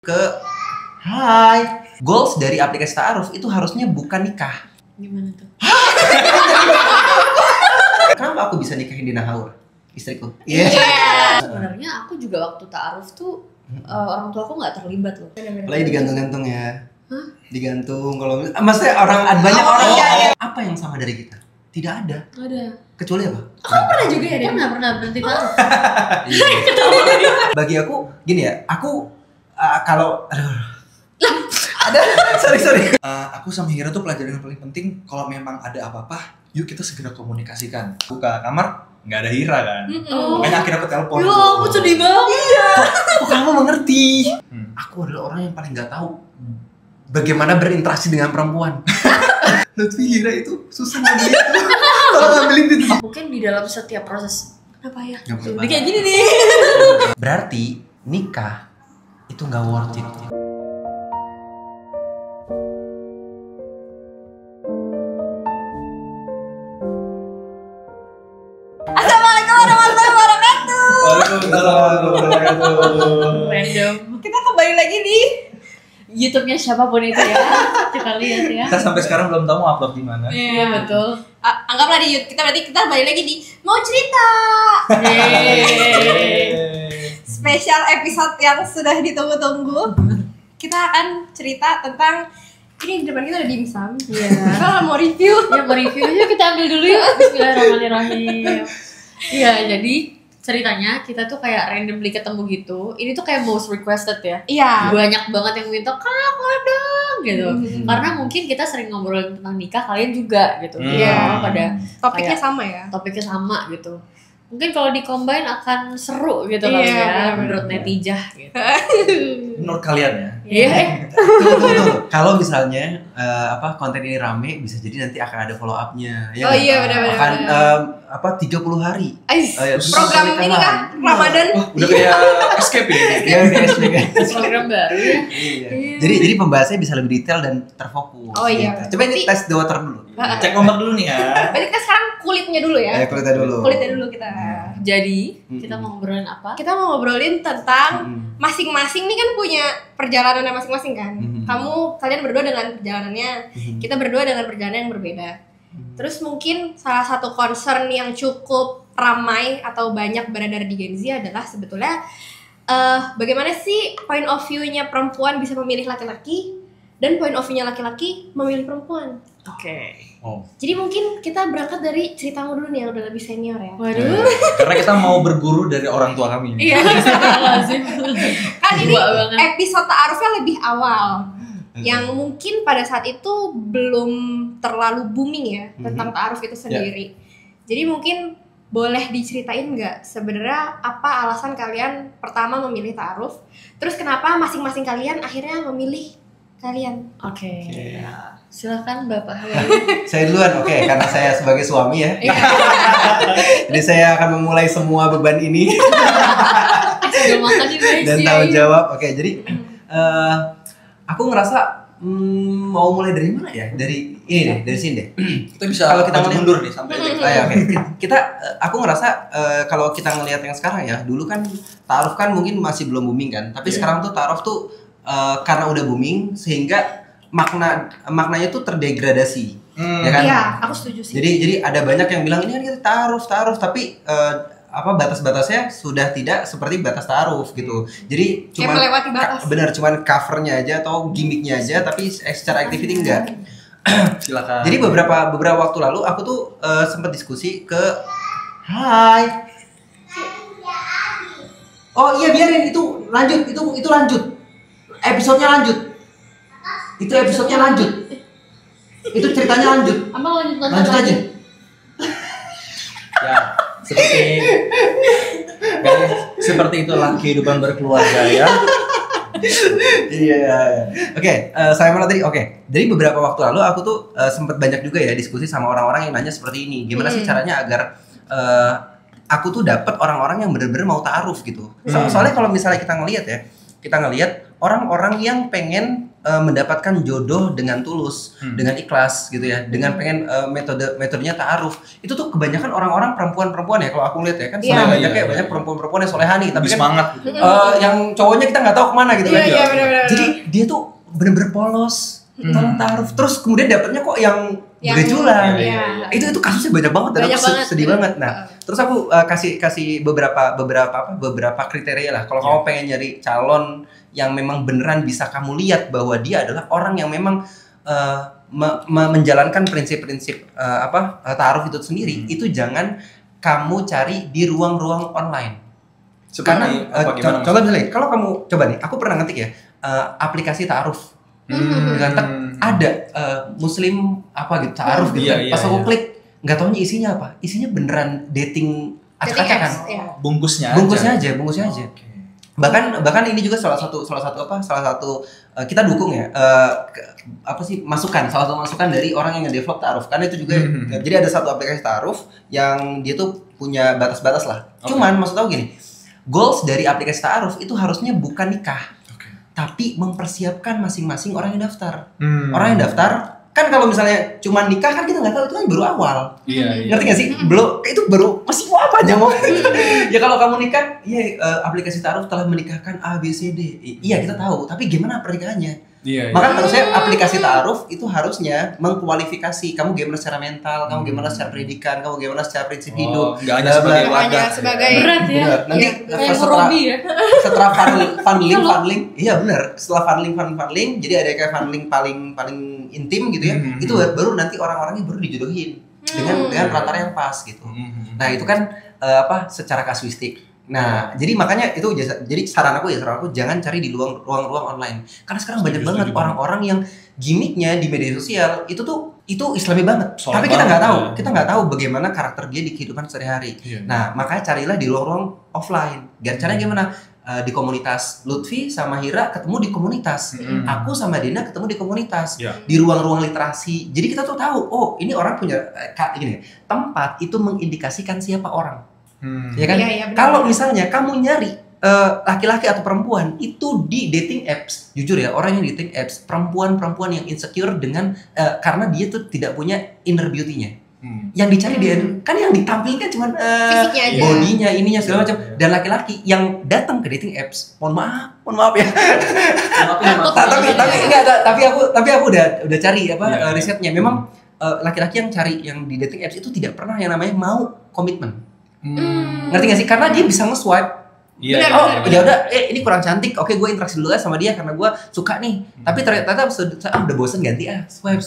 ke Hai. Goals dari aplikasi ta'aruf itu harusnya bukan nikah. Gimana tuh? Kenapa aku bisa nikahin Dina Haur, istriku? Iya. Sebenarnya aku juga waktu ta'aruf tuh orang tua aku nggak terlibat loh. Lagi digantung-gantung ya. Hah? Digantung kalau maksudnya banyak orang apa yang sama dari kita? Tidak ada. Ada. Kecuali apa? Kamu pernah juga ya? Pernah berhenti ta'aruf. Bagi aku gini ya, aku kalau ada sorry. Aku sama Hira tuh pelajaran yang paling penting kalau memang ada apa-apa, yuk kita segera komunikasikan. Buka kamar nggak ada Hira kan, makanya akhirnya aku telepon. Ya aku sedih banget. Iya. Kok kamu mengerti? Aku adalah orang yang paling nggak tahu bagaimana berinteraksi dengan perempuan. Lutfi Hira itu susah ngambil itu. Kalau ngambilin itu. Mungkin di dalam setiap proses apa ya? Jadi kayak gini nih. Berarti nikah itu nggak worth it. Assalamualaikum warahmatullahi wabarakatuh. Waalaikumsalam. Random. Kita kembali lagi di YouTube-nya siapapun itu ya. Kita lihat ya. Kita sampai sekarang belum tahu mau upload di mana. Iya betul. Anggaplah di YouTube kita balik lagi di Mau Cerita. Spesial episode yang sudah ditunggu-tunggu. Kita akan cerita tentang ini di depan kita ada dimsum. Iya. Kita mau review. Ya mau review aja, kita ambil dulu yuk. Bismillahirrahmanirrahim. Iya, jadi ceritanya kita tuh kayak randomly ketemu gitu. Ini tuh kayak most requested ya. Iya. Banyak banget yang minta kak dong gitu. Karena mungkin kita sering ngobrolin tentang nikah, kalian juga gitu. Iya. Pada Topiknya kayak sama ya. topiknya sama gitu. Mungkin kalau di-combine akan seru gitu kali ya, menurut netijah gitu. Menurut kalian ya? Iya. Tunggu. Kalau misalnya konten ini rame, bisa jadi nanti akan ada follow up-nya. Ya, Oh iya benar-benar. akan 30 hari. Program ini kan Ramadan. Udah kayak escape ya? Iya, guys. Program baru ya. Iya. Jadi pembahasannya bisa lebih detail dan terfokus. Oh iya. Gitu. Coba ini tes the water dulu. Cek nomor dulu nih ya. Berarti kita sekarang kulitnya dulu ya. Kulitnya dulu. Kulitnya dulu kita. Jadi, kita mau ngobrolin apa? Kita mau ngobrolin tentang masing-masing nih kan punya perjalanannya masing-masing kan. Kalian berdua dengan perjalanannya, kita berdua dengan perjalanan yang berbeda. Terus mungkin salah satu concern yang cukup ramai atau banyak beredar di Gen Z adalah sebetulnya bagaimana sih point of view-nya perempuan bisa memilih laki-laki dan point of view-nya laki-laki memilih perempuan. Oke. Jadi mungkin kita berangkat dari ceritamu dulu nih yang udah lebih senior ya. Waduh. Karena kita mau berguru dari orang tua kami. Iya. Lazim. Kan ini Dua banget. episode ta'arufnya lebih awal. Yang mungkin pada saat itu belum terlalu booming ya tentang ta'aruf itu sendiri. Jadi mungkin boleh diceritain nggak sebenarnya apa alasan kalian pertama memilih ta'aruf, terus kenapa masing-masing kalian akhirnya memilih kalian? Oke. Silakan Bapak. Saya duluan, oke, karena saya sebagai suami ya. Jadi saya akan memulai semua beban ini dan tanggung jawab. Oke, jadi aku ngerasa mau mulai dari mana ya? Dari ini deh, dari sini deh. Kita bisa kalau kita mundur nih sampai Aku ngerasa kalau kita ngelihat yang sekarang ya, dulu kan ta'aruf kan mungkin masih belum booming kan, tapi sekarang tuh ta'aruf tuh karena udah booming sehingga maknanya tuh terdegradasi, ya kan? Iya, aku setuju sih. Jadi ada banyak yang bilang ini kan kita ta'aruf, tapi batas-batasnya sudah tidak seperti batas ta'aruf gitu. Jadi cuma melewati batas. Benar, cuman covernya aja atau gimmicknya aja, tapi secara activity enggak. silakan. Jadi beberapa waktu lalu aku tuh sempat diskusi ke Hai. Oh iya biarin itu lanjut, itu lanjut. Episodenya lanjut. Itu episodenya lanjut. Itu ceritanya lanjut. Lanjut aja. Ya, seperti itulah kehidupan berkeluarga ya. Iya. Oke, saya mana tadi? Oke. Dari beberapa waktu lalu aku tuh sempat banyak juga ya diskusi sama orang-orang yang nanya seperti ini. Gimana sih caranya agar aku tuh dapat orang-orang yang benar-benar mau ta'aruf gitu. Soalnya kalau misalnya kita ngelihat orang-orang yang pengen mendapatkan jodoh dengan tulus, dengan ikhlas gitu ya, dengan pengen metodenya ta'aruf. Itu tuh kebanyakan orang-orang perempuan-perempuan ya, kalau aku lihat ya kan banyak kayak banyak perempuan-perempuan yang solehani, tapi kan semangat. Yang cowoknya kita nggak tahu kemana gitu kan. bener. Jadi dia tuh bener-bener polos, tolong ta'aruf, terus kemudian dapatnya kok yang berjulang. Itu kasusnya banyak banget dan aku sedih banget. Nah, terus aku kasih beberapa kriteria lah. Kalau kamu pengen nyari calon yang memang beneran bisa kamu lihat bahwa dia adalah orang yang memang menjalankan prinsip-prinsip ta'aruf itu sendiri, itu jangan kamu cari di ruang-ruang online. Karena contoh misalnya, kalau kamu coba nih, aku pernah ngetik ya aplikasi ta'aruf. Ada muslim apa gitu ta'aruf gitu kan. Pas aku klik nggak taunya isinya apa, isinya beneran dating acak-acakan. Bungkusnya aja. Bahkan ini juga salah satu kita dukung ya salah satu masukan dari orang yang nge-develop ta'aruf, karena itu juga jadi ada satu aplikasi ta'aruf yang dia tuh punya batas-batas lah. Cuman maksud aku gini, goals dari aplikasi ta'aruf itu harusnya bukan nikah, tapi mempersiapkan masing-masing orang yang daftar. Orang yang daftar kan, kalau misalnya cuma nikah kan kita nggak tahu, itu kan baru awal. Ngerti nggak sih? Belum, itu baru masih mau apa aja mau. Ya kalau kamu nikah, aplikasi ta'aruf telah menikahkan A B C D. Iya kita tahu, tapi gimana pernikahannya? Maka menurut saya aplikasi ta'aruf itu harusnya mengkualifikasi kamu gimana secara mental, kamu gimana secara pendidikan, kamu gimana secara prinsip hidup. Nggak hanya sebagai wadah. Berat ya. Nanti setelah funneling, iya benar. Setelah funneling, jadi ada kayak funneling paling intim gitu ya. Itu baru nanti orang-orangnya baru dijodohin dengan perantara yang pas gitu. Nah itu kan secara kasuistik. Nah, jadi makanya itu jadi saran aku jangan cari di ruang-ruang online. Karena sekarang banyak banget orang-orang yang gimmicknya di media sosial itu Islami banget. Tapi kita nggak tahu bagaimana karakter dia di kehidupan sehari-hari. Nah, makanya carilah di ruang-ruang offline. Caranya gimana? Di komunitas Lutfi sama Hira ketemu di komunitas, aku sama Dina ketemu di komunitas, di ruang-ruang literasi. Jadi kita tuh tahu, oh ini orang punya tempat itu mengindikasikan siapa orang. Ya kan? Kalau misalnya kamu nyari laki-laki atau perempuan itu di dating apps, jujur ya, orang yang di dating apps perempuan yang insecure dengan karena dia tuh tidak punya inner beauty-nya. Yang dicari dia kan yang ditampilkan cuma bodinya, ininya segala macam. Dan laki-laki yang datang ke dating apps, mohon maaf ya. tapi aku udah cari risetnya. Memang laki-laki yang cari yang di dating apps itu tidak pernah yang namanya mau komitmen. Ngerti gak sih? Karena dia bisa nge-swipe. Ya udah, ini kurang cantik. Oke, gue interaksi dulu sama dia karena gue suka nih. Tapi ternyata udah bosen ganti swipe.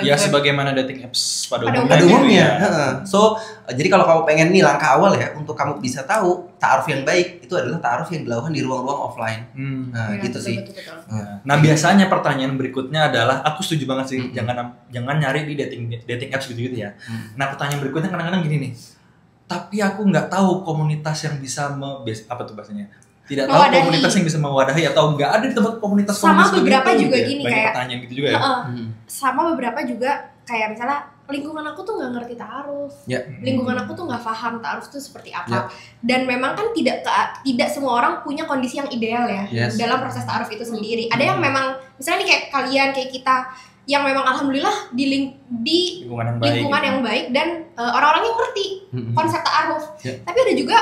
Ya sebagaimana dating apps pada umumnya. So, jadi kalau kamu pengen nih langkah awal ya untuk kamu bisa tahu ta'aruf yang baik itu adalah ta'aruf yang dilakukan di ruang-ruang offline. Nah, gitu sih. Nah, biasanya pertanyaan berikutnya adalah, aku setuju banget sih, jangan nyari di dating apps gitu ya. Nah, pertanyaan berikutnya kadang-kadang gini nih. Tapi aku nggak tahu komunitas yang bisa tidak tahu komunitas yang bisa mewadahi atau nggak ada di tempat komunitas sama beberapa juga ya? gini banyak kayak pertanyaan gitu juga ya. Sama beberapa juga kayak misalnya lingkungan aku tuh nggak ngerti ta'aruf, lingkungan aku tuh nggak paham ta'aruf tuh seperti apa, dan memang kan tidak semua orang punya kondisi yang ideal ya dalam proses ta'aruf itu sendiri. Ada yang memang misalnya nih kayak kalian, kayak kita yang memang alhamdulillah di lingkungan yang baik dan orang-orang yang ngerti konsep ta'aruf. Tapi ada juga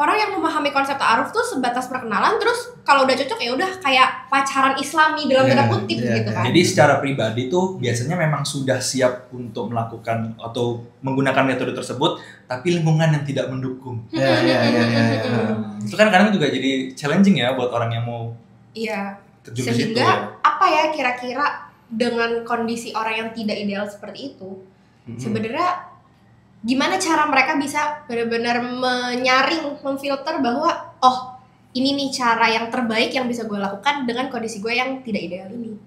orang yang memahami konsep ta'aruf tuh sebatas perkenalan, terus kalau udah cocok ya udah kayak pacaran Islami dalam tanda kutip gitu kan. Jadi secara pribadi tuh biasanya memang sudah siap untuk melakukan atau menggunakan metode tersebut, tapi lingkungan yang tidak mendukung. Itu kan kadang juga jadi challenging ya buat orang yang mau terjun ke situ. Sehingga apa ya kira-kira dengan kondisi orang yang tidak ideal seperti itu, sebenarnya gimana cara mereka bisa benar-benar menyaring, memfilter bahwa ini nih cara yang terbaik yang bisa gue lakukan dengan kondisi gue yang tidak ideal ini.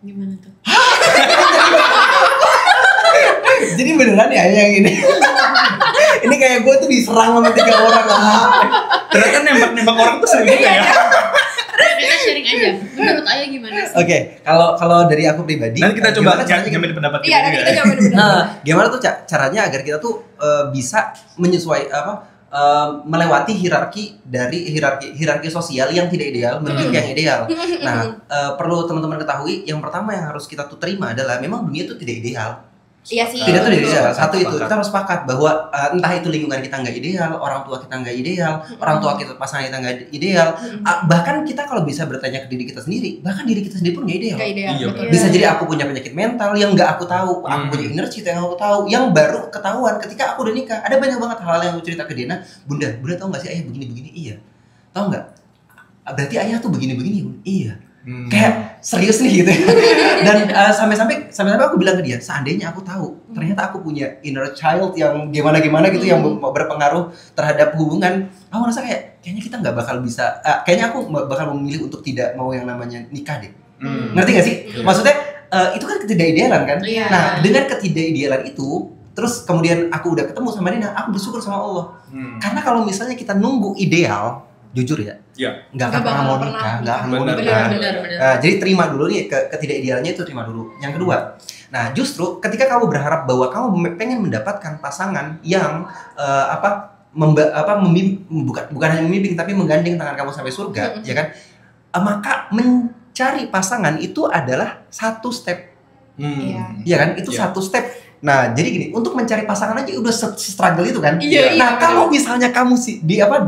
Gimana tuh? Jadi beneran ya yang ini? Ini kayak gue tuh diserang sama 3 orang lah. Ternyata nembak orang tuh sering juga ya. Kita sharing aja. Menurut Ayah gimana sih? Oke, kalau dari aku pribadi, nanti kita coba nyamain pendapat kita. Iya, nanti kita coba pendapat. Gimana tuh caranya agar kita tuh bisa menyesuaikan melewati hierarki sosial yang tidak ideal menuju ke yang ideal. Nah, perlu teman-teman ketahui, yang pertama yang harus kita tuh terima adalah memang dunia itu tidak ideal. Iya sih. Tidak tuh tidak ideal. Satu itu Sepakat. kita harus sepakat bahwa entah itu lingkungan kita nggak ideal, orang tua kita nggak ideal, orang tua kita pasangan kita nggak ideal. Bahkan kita kalau bisa bertanya ke diri kita sendiri, bahkan diri kita sendiri pun nggak ideal. Nggak ideal. Iya, betul. Bisa jadi aku punya penyakit mental yang nggak aku tahu, aku punya inner cheat yang aku tahu, yang baru ketahuan ketika aku udah nikah. Ada banyak banget hal-hal yang aku cerita ke Dina, Bunda tahu nggak sih ayah begini-begini? Iya. Tahu nggak? Berarti ayah tuh begini-begini, Bun. Iya. Kayak serius nih gitu. Dan sampai-sampai aku bilang ke dia, seandainya aku tahu ternyata aku punya inner child yang gimana gitu yang berpengaruh terhadap hubungan, aku merasa kayaknya kita nggak bakal bisa, kayaknya aku bakal memilih untuk tidak mau yang namanya nikah deh. Ngerti gak sih? Maksudnya itu kan ketidakidealan kan? Iya. Nah, dengan ketidakidealan itu, terus kemudian aku udah ketemu sama Dina, aku bersyukur sama Allah. Karena kalau misalnya kita nunggu ideal, jujur ya, nggak akan pernah mau nikah, nggak akan mau nikah. Benar. Jadi terima dulu nih ketidakidealnya itu, terima dulu. Yang kedua, nah justru ketika kamu berharap bahwa kamu pengen mendapatkan pasangan yang bukan hanya membimbing tapi menggandeng tangan kamu sampai surga, ya kan? Maka mencari pasangan itu adalah satu step, ya kan? Itu satu step. Nah, jadi gini, untuk mencari pasangan aja udah struggle itu kan. Nah, kalau misalnya kamu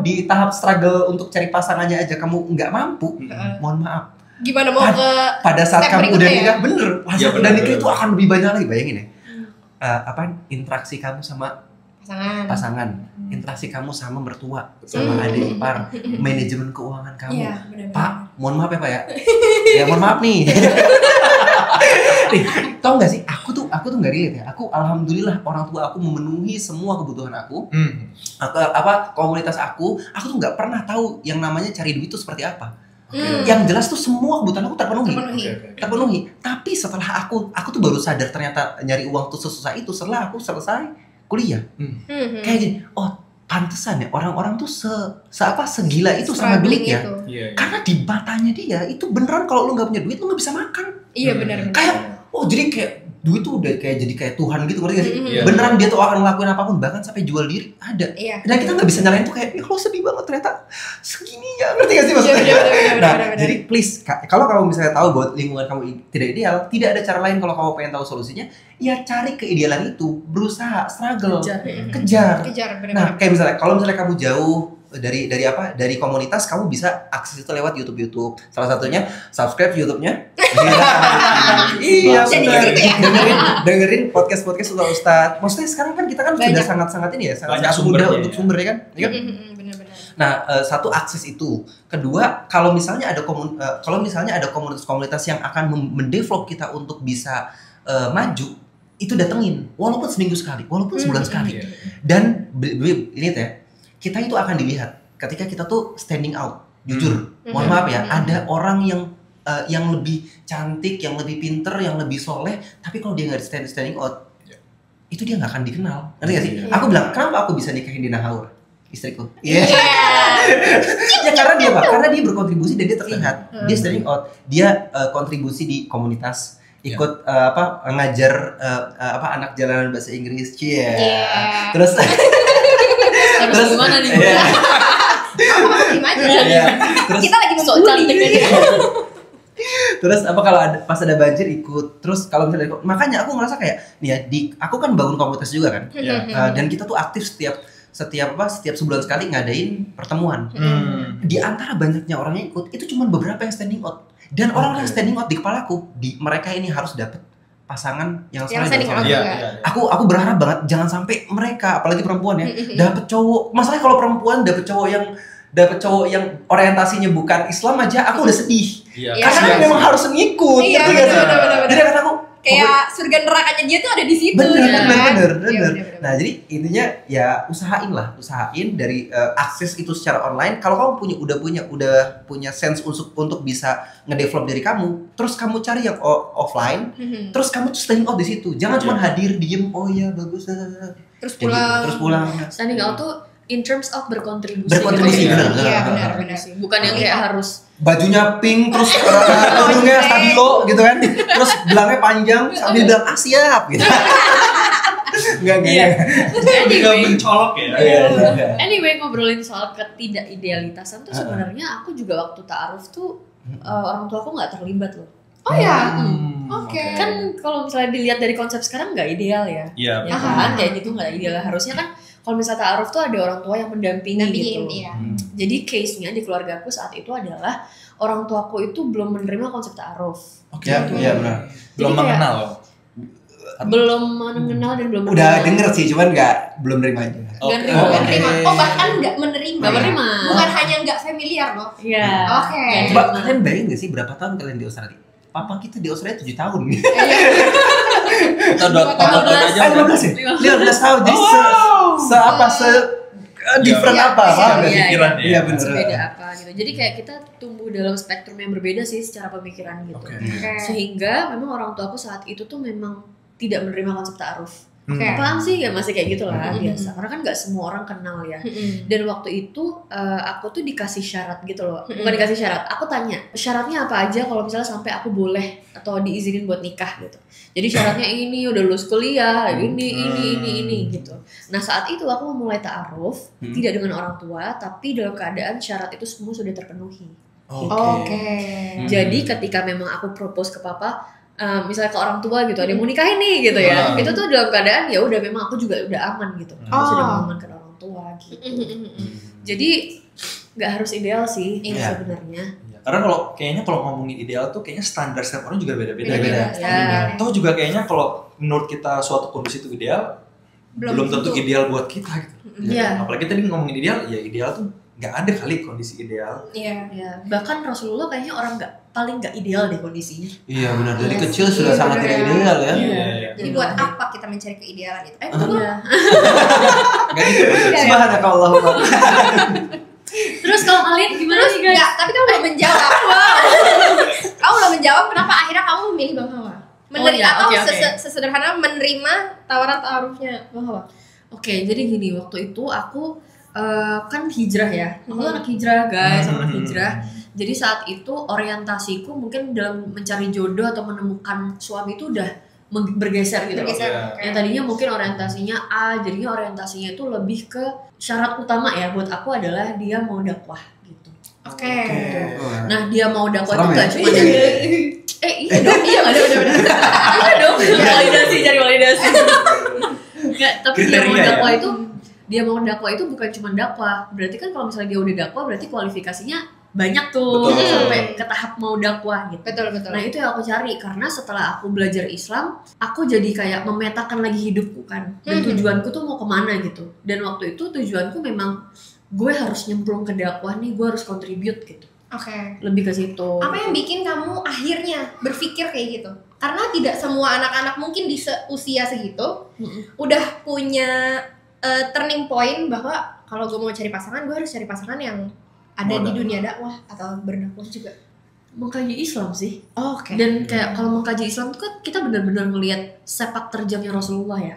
di tahap struggle untuk cari pasangannya aja kamu nggak mampu, mohon maaf. Gimana mau ke Pada saat step kamu udah berikutnya nikah, bener. Pas Iya, udah bener, nikah bener. itu akan lebih banyak lagi, bayangin ya. Interaksi kamu sama pasangan, interaksi kamu sama mertua, sama adik ipar, manajemen keuangan kamu. Iya, benar-benar. Pak, mohon maaf ya Pak ya. Ya mohon maaf nih. Nih, tau gak sih, aku tuh nggak relate ya. Aku alhamdulillah orang tua aku memenuhi semua kebutuhan aku. Komunitas aku tuh nggak pernah tahu yang namanya cari duit itu seperti apa. Yang jelas tuh semua kebutuhan aku terpenuhi. Tapi setelah aku tuh baru sadar ternyata nyari uang tuh sesusah itu setelah aku selesai kuliah. Kayak gini, oh pantesan ya orang-orang tuh segila itu sama duit ya. Karena di matanya dia itu beneran kalau lu nggak punya duit lu nggak bisa makan. Iya benar. Kayak jadi kayak duit tuh udah jadi kayak Tuhan gitu, ngerti gak sih? Iya. Beneran dia tuh akan ngelakuin apapun, bahkan sampai jual diri ada. Iya. Dan kita nggak bisa nyalain tuh kayak, ya kalau sedih banget ternyata segininya, ngerti gak sih maksudnya? Iya, bener. Nah, jadi please, kalau kamu misalnya tahu bahwa lingkungan kamu tidak ideal, tidak ada cara lain kalau kamu pengen tahu solusinya, ya cari keidealan itu, berusaha, struggle, kejar. Benar. Nah, kayak misalnya, kalau misalnya kamu jauh dari komunitas, kamu bisa akses itu lewat YouTube. Salah satunya subscribe YouTube-nya. Iya, Jadi benar. gitu ya. Dengerin podcast Ustadz. Maksudnya sekarang kan kita kan sudah Banyak. sangat ini ya, Banyak sangat mudah sumbernya untuk ya. sumber ya kan? Iya kan? Benar. Nah, satu akses itu. Kedua, kalau misalnya ada komunitas-komunitas yang akan mendevelop kita untuk bisa maju, itu datengin. Walaupun seminggu sekali, walaupun sebulan sekali. Dan ini tuh ya, kita itu akan dilihat ketika kita tuh standing out. Jujur, mohon maaf ya, ada orang yang lebih cantik, yang lebih pinter, yang lebih soleh, tapi kalau dia nggak standing out, itu dia nggak akan dikenal. Ngerti gak sih? Aku bilang, kenapa aku bisa nikahin Dina Haur, istriku? Iya. Ya karena dia karena dia berkontribusi dan dia terlihat, dia standing out, dia kontribusi di komunitas, ikut ngajar anak jalanan bahasa Inggris, terus Harus gimana nih? Kamu diem aja. Iya. Terus Kita lagi Sok cantik aja. Terus kalau pas ada banjir ikut. Terus kalau misalnya ikut, makanya aku ngerasa kayak nih ya, aku kan bangun komunitas juga kan. Dan kita tuh aktif setiap sebulan sekali ngadain pertemuan. Di antara banyaknya orang yang ikut, itu cuma beberapa yang standing out. Dan orang yang standing out di kepalaku, mereka ini harus dapet pasangan yang standing out Iya. juga. Aku berharap banget jangan sampai mereka, apalagi perempuan ya, dapet cowok. Masalahnya kalau perempuan dapet cowok yang orientasinya bukan Islam aja, aku udah sedih. Iya. Karena memang harus ngikut. Iya, ngerti gak sih? bener. Jadi kan aku Kayak surga nerakanya dia tuh ada di situ. bener. Iya, bener. Nah, jadi intinya ya usahain dari akses itu secara online. Kalau kamu udah punya sense untuk bisa ngedevelop diri kamu, terus kamu cari yang offline, terus kamu tuh standing out di situ. Jangan cuma hadir diem, oh ya bagus, Terus terus pulang. Standing out tuh in terms of berkontribusi. Berkontribusi, gitu ya. benar. Iya, benar. Bukan yang kayak harus Bajunya pink, terus kerudungnya stabilo gitu kan, terus belangnya panjang sambil bilang siap gitu. Enggak. Tinggal mencolok ya. Anyway, ngobrolin soal ketidakidealitasan tuh sebenarnya aku juga waktu ta'aruf tuh orang tua aku nggak terlibat loh. Oh ya. Oke. Kan kalau misalnya dilihat dari konsep sekarang nggak ideal ya. Iya. Ya kan, kayak gitu nggak ideal. Harusnya kan kalau misalnya ta'aruf tuh ada orang tua yang mendampingi gitu. Iya. Jadi case-nya di keluarga aku saat itu adalah orang tuaku itu belum menerima konsep ta'aruf. Oke. Iya benar. Belum Jadi kayak- mengenal. Belum mengenal dan belum Udah mengenal. denger sih, cuman belum nerima aja. Nggak nerima. Nggak menerima. Oh bahkan nggak menerima. Nggak menerima. Bukan hanya nggak familiar loh. Iya. Oke. Nggak Mbak, terima. kalian bayangin gak sih berapa tahun kalian di Australia? Papa kita di Australia 7 tahun. Kita udah 15 aja. 15 ya? 15 tahun. Jadi different Iya. apa? Paham nggak? Iya, Pikiran Iya ya. bener. Beda apa gitu. Jadi kayak kita tumbuh dalam spektrum yang berbeda sih secara pemikiran gitu. Oke. Sehingga memang orang tua aku saat itu tuh memang tidak menerima konsep ta'aruf. Oke. Apaan sih? Ya masih kayak gitu lah Hmm. biasa. Karena kan nggak semua orang kenal ya. Dan waktu itu aku tuh dikasih syarat gitu loh. Bukan dikasih syarat, aku tanya syaratnya apa aja kalau misalnya sampai aku boleh atau diizinin buat nikah gitu. Jadi syaratnya ini udah lulus kuliah, ini gitu. Nah saat itu aku memulai ta'aruf tidak dengan orang tua, tapi dalam keadaan syarat itu semua sudah terpenuhi. Oke. Jadi ketika memang aku propose ke papa, misalnya ke orang tua gitu, ada yang mau nikahin nih gitu ya, itu tuh dalam keadaan ya udah memang aku juga udah aman gitu, aku sudah mengamankan orang tua gitu. Jadi nggak harus ideal sih sebenarnya. Karena kayaknya kalau ngomongin ideal tuh kayaknya standar setiap orang juga beda-beda. Beda-beda. Ya. Toh juga kayaknya kalau menurut kita suatu kondisi itu ideal, belum tentu ideal buat kita gitu. Iya. Apalagi tadi ngomongin ideal, ya ideal tuh nggak ada kali kondisi ideal. Iya. Ya, bahkan Rasulullah kayaknya orang paling nggak ideal deh kondisinya. Iya benar. Dari Iya kecil sih, sudah sangat bener. tidak ideal ya. Iya. Jadi buat apa kita mencari keidealan itu? Iya. Nggak gitu. Subhanakallah. Terus kalau kalian gimana Terus sih guys? enggak, tapi kamu belum menjawab. Kamu belum menjawab kenapa akhirnya kamu memilih Bang Hawa? Menerima atau sesederhana menerima tawaran ta'arufnya Bang Hawa? Oke, jadi gini, waktu itu aku kan hijrah ya. Aku anak hijrah guys, anak hijrah. Jadi saat itu orientasiku mungkin dalam mencari jodoh atau menemukan suami itu udah bergeser gitu. Bergeser. Yang tadinya mungkin orientasinya A, jadinya orientasinya itu lebih ke syarat utama ya buat aku adalah dia mau dakwah gitu. Oke. Nah, dia mau dakwah Serem itu ya? gak cuma dari iya dong, iya nggak ada. Iya dong, cari validasi. Nggak, tapi dia mau dakwah itu bukan cuma dakwah. Berarti kan kalau misalnya dia udah dakwah berarti kualifikasinya banyak tuh. Betul. Sampai ke tahap mau dakwah gitu. Betul. Nah itu yang aku cari karena setelah aku belajar Islam, aku jadi kayak memetakan lagi hidupku kan. Dan tujuanku tuh mau kemana gitu. Dan waktu itu tujuanku memang gue harus nyemplung ke dakwah nih, gue harus contribute gitu. Oke. Lebih ke situ. Apa yang bikin kamu akhirnya berpikir kayak gitu? Karena tidak semua anak-anak mungkin di usia segitu udah punya turning point bahwa kalau gue mau cari pasangan, gue harus cari pasangan yang ada di dunia dakwah atau berdakwah juga. Mengkaji Islam sih. Oke. Dan kayak kalau mengkaji Islam itu kan kita benar-benar melihat sepak terjangnya Rasulullah ya.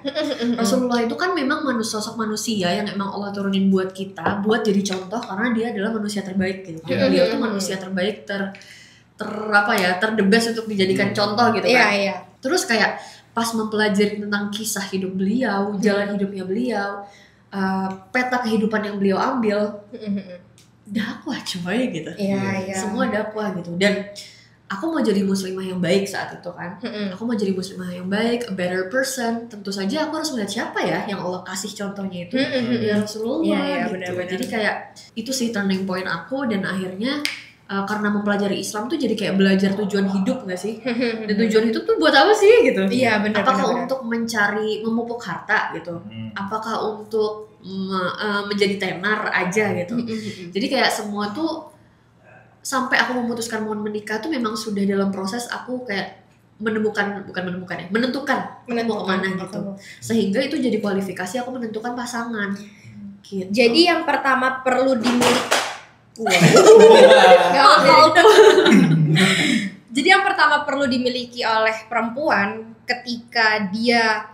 Rasulullah itu kan memang sosok manusia yang emang Allah turunin buat kita, buat jadi contoh karena dia adalah manusia terbaik gitu. Dia tuh manusia terbaik the best untuk dijadikan contoh gitu kan. Iya. Terus kayak pas mempelajari tentang kisah hidup beliau, jalan hidupnya beliau, peta kehidupan yang beliau ambil, dakwah coy gitu. Iya. Semua dakwah gitu. Dan aku mau jadi muslimah yang baik saat itu kan. Aku mau jadi muslimah yang baik, a better person. Tentu saja aku harus melihat siapa ya yang Allah kasih contohnya itu. Ya Rasulullah Iya, gitu. benar-benar. Jadi kayak itu sih turning point aku dan akhirnya karena mempelajari Islam tuh jadi kayak belajar tujuan hidup gak sih? Dan tujuan hidup tuh buat apa sih gitu? Iya, benar. Apakah untuk memupuk harta gitu? Apakah untuk menjadi tenar aja gitu? Jadi kayak semua tuh sampai aku memutuskan mau menikah tuh memang sudah dalam proses aku kayak menentukan aku mau kemana gitu. Sehingga itu jadi kualifikasi aku menentukan pasangan. Gitu. Jadi yang pertama perlu dimiliki. Jadi yang pertama perlu dimiliki oleh perempuan ketika dia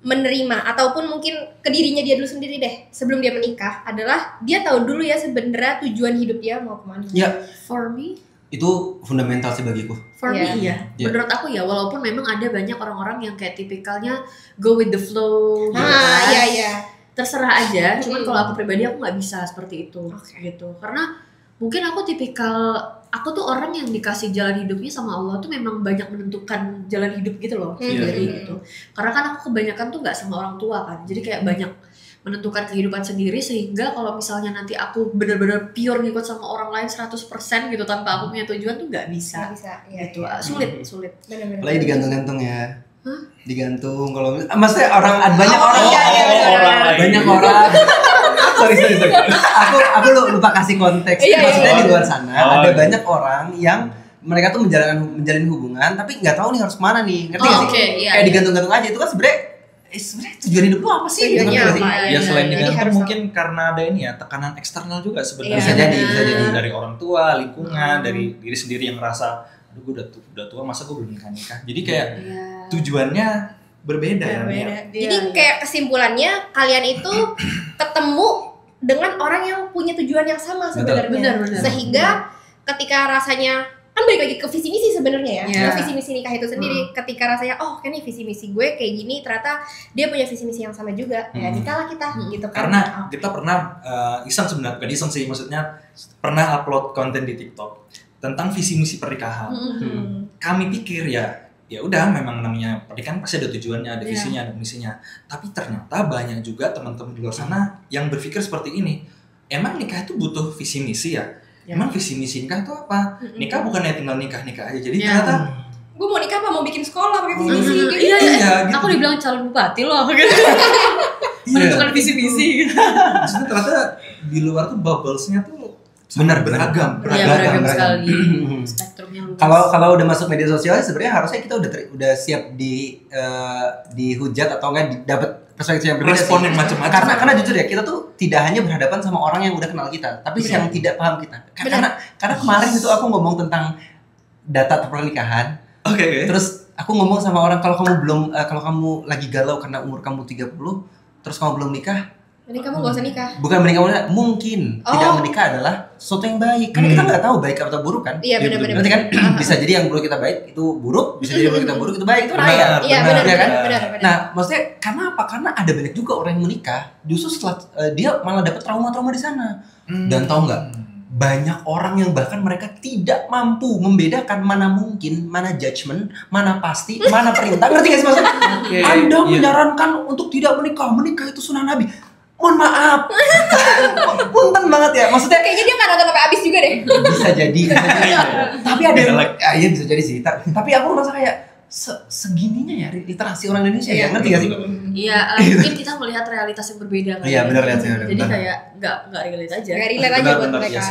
menerima ataupun mungkin ke dirinya dia dulu sendiri deh sebelum dia menikah adalah dia tahu dulu ya sebenarnya tujuan hidup dia mau kemana. Ya. For me, Itu fundamental sih bagiku. For me Iya. iya. Menurut aku ya, walaupun memang ada banyak orang-orang yang kayak tipikalnya go with the flow gitu kan. Iya. Terserah aja, cuman kalau aku pribadi aku nggak bisa seperti itu gitu. Karena mungkin aku tuh orang yang dikasih jalan hidupnya sama Allah tuh memang banyak menentukan jalan hidup gitu loh sendiri gitu. Karena kan aku kebanyakan tuh nggak sama orang tua kan, jadi kayak banyak menentukan kehidupan sendiri, sehingga kalau misalnya nanti aku benar-benar pure ngikut sama orang lain 100% gitu tanpa aku punya tujuan tuh nggak bisa. Gitu. Sulit. Benar-benar. Apalagi digantung-gantung ya. Digantung kalau maksudnya banyak orang. Banyak orang. sorry. Aku lupa kasih konteks. Maksudnya di luar sana ada banyak orang yang mereka tuh menjalin hubungan tapi nggak tahu nih harus kemana nih. Ngerti nggak sih? Kayak digantung-gantung aja, itu kan sebenarnya tujuan hidup lu apa sih? Ya selain digantung mungkin karena ada ini ya, tekanan eksternal juga sebenarnya. Bisa jadi. Dari orang tua, lingkungan, dari diri sendiri yang ngerasa, aduh gue udah tua masa gue belum nikah. Jadi kayak tujuannya berbeda ya. Jadi kayak kesimpulannya kalian itu ketemu dengan orang yang punya tujuan yang sama sebenarnya. Benar. Sehingga ketika rasanya kan balik lagi ke visi misi sebenarnya ya. Visi misi nikah itu sendiri ketika rasanya kan nih visi misi gue kayak gini, ternyata dia punya visi misi yang sama juga. Ya nikahlah kita gitu kan. Karena kita pernah iseng sebenarnya, bukan iseng sih, maksudnya pernah upload konten di TikTok tentang visi misi pernikahan. Kami pikir ya udah, memang namanya pernikahan pasti ada tujuannya, ada visinya, ada misinya. Tapi ternyata banyak juga teman-teman di luar sana yang berpikir seperti ini. Emang nikah itu butuh visi misi ya? Emang visi misi nikah itu apa? Nikah bukannya tinggal nikah aja. Jadi ternyata gue mau nikah apa mau bikin sekolah pakai visi misi gitu. Iya. Aku dibilang calon bupati loh gitu. Menentukan visi misi gitu. Maksudnya ternyata di luar tuh bubblesnya tuh beragam sekali. Spektrumnya luas. Kalau udah masuk media sosial sebenarnya harusnya kita udah siap dihujat atau enggak dapat perspektif yang berbeda, respon yang macam-macam. Karena jujur ya, kita tuh tidak hanya berhadapan sama orang yang udah kenal kita, tapi yang tidak paham kita. Karena kemarin itu aku ngomong tentang data pernikahan. Oke. Terus aku ngomong sama orang, kalau kamu lagi galau karena umur kamu 30, terus kamu belum nikah, Jadi kamu gak usah nikah. Bukan menikah, mungkin tidak menikah adalah sesuatu yang baik. Karena kita nggak tahu baik atau buruk kan. Iya benar-benar. Berarti kan bisa jadi yang buruk kita baik itu buruk, bisa jadi yang buruk kita buruk itu baik, itu raya. Iya benar kan. Nah maksudnya karena apa? Karena ada banyak juga orang yang menikah justru setelah dia malah dapat trauma-trauma di sana. Dan tahu nggak? Banyak orang yang bahkan mereka tidak mampu membedakan mana mungkin, mana judgement, mana pasti, mana perintah. Ngerti gak sih maksudnya? Anda menyarankan untuk tidak menikah itu sunnah Nabi. Mohon maaf, punten banget ya. Maksudnya kayaknya dia nggak nonton sampai habis juga deh. Bisa jadi. Tapi ada yang, iya bisa jadi sih. Tapi aku merasa kayak segininya ya literasi orang Indonesia ya, ngerti gak sih? Iya, mungkin kita melihat realitas yang berbeda kan. Iya benar ya. Jadi kayak nggak relate aja. Nggak relate aja buat mereka.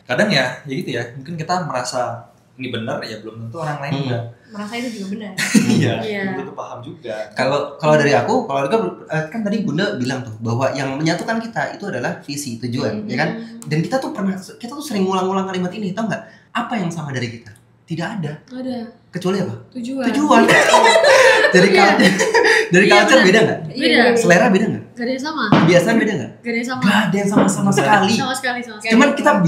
Kadang ya gitu ya. Mungkin kita merasa ini benar ya, belum tentu orang lain juga merasa itu juga benar. Iya, itu paham juga. Kalau dari aku, kan tadi Bunda bilang tuh bahwa yang menyatukan kita itu adalah visi, tujuan, ya kan? Dan kita tuh sering ngulang-ngulang kalimat ini, tau nggak? Apa yang sama dari kita? Tidak ada. Ada. Kecuali apa? Tujuan. Dari culture beda nggak? Beda. Selera beda nggak? Gak ada yang sama. Kebiasaan beda nggak? Gak ada yang sama. Gak ada yang sama sekali. Sama sekali. Cuman kita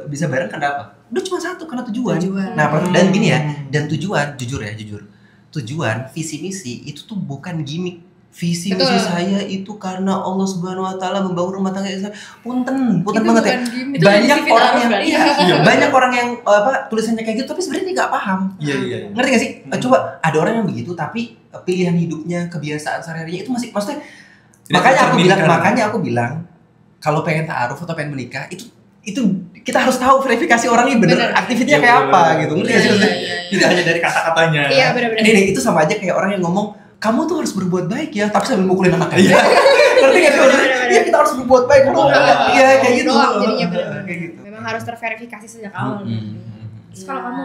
bisa bareng karena apa? Udah cuma satu, karena tujuan. Nah, dan gini ya, dan tujuan, jujur. Tujuan, visi misi itu tuh bukan gimmick. Visi misi saya itu karena Allah Subhanahu wa taala membangun rumah tangga saya. Punten banget ya. Banyak orang yang tulisannya kayak gitu tapi sebenarnya nggak paham. Iya. Ngerti gak sih? Coba ada orang yang begitu tapi pilihan hidupnya, kebiasaan sehari-harinya itu masih maksudnya. Makanya aku bilang kalau pengen ta'aruf atau pengen menikah itu kita harus tahu verifikasi orangnya bener aktivitasnya kayak apa gitu. Ngerti gak sih? Tidak hanya dari kata-katanya. Iya benar-benar. Ini itu sama aja kayak orang yang ngomong kamu tuh harus berbuat baik ya, tapi sambil mukulin anaknya. Ngerti gak sih? Iya, kita harus berbuat baik. Iya, kayak gitu. Jadinya benar-benar. Memang harus terverifikasi sejak awal. Terus kalau kamu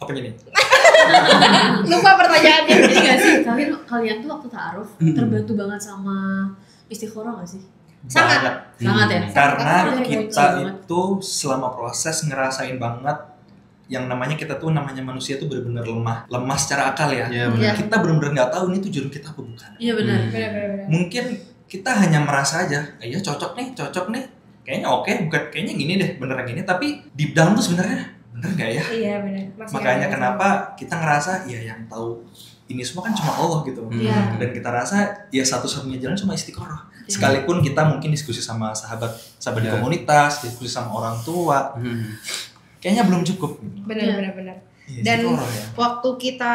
apa ini? Lupa pertanyaannya. Jadi gak sih, kalian tuh waktu ta'aruf terbantu banget sama istikharah gak sih? Sangat ya. Karena kita itu selama proses ngerasain banget yang namanya kita tuh manusia tuh benar-benar lemah secara akal ya. Kita benar-benar nggak tahu ini tujuan kita apa bukan. Iya benar. Mungkin kita hanya merasa aja, iya cocok nih. kayaknya oke, bukan kayaknya gini deh, beneran gini, tapi deep down tuh sebenarnya bener nggak ya? Iya benar. Makanya kenapa kita ngerasa ya yang tahu ini semua kan cuma Allah gitu. Dan kita rasa ya satu-satunya jalan cuma istiqoroh. Sekalipun kita mungkin diskusi sama sahabat di komunitas, diskusi sama orang tua, kayaknya belum cukup. Benar. Ya, Dan ya. waktu kita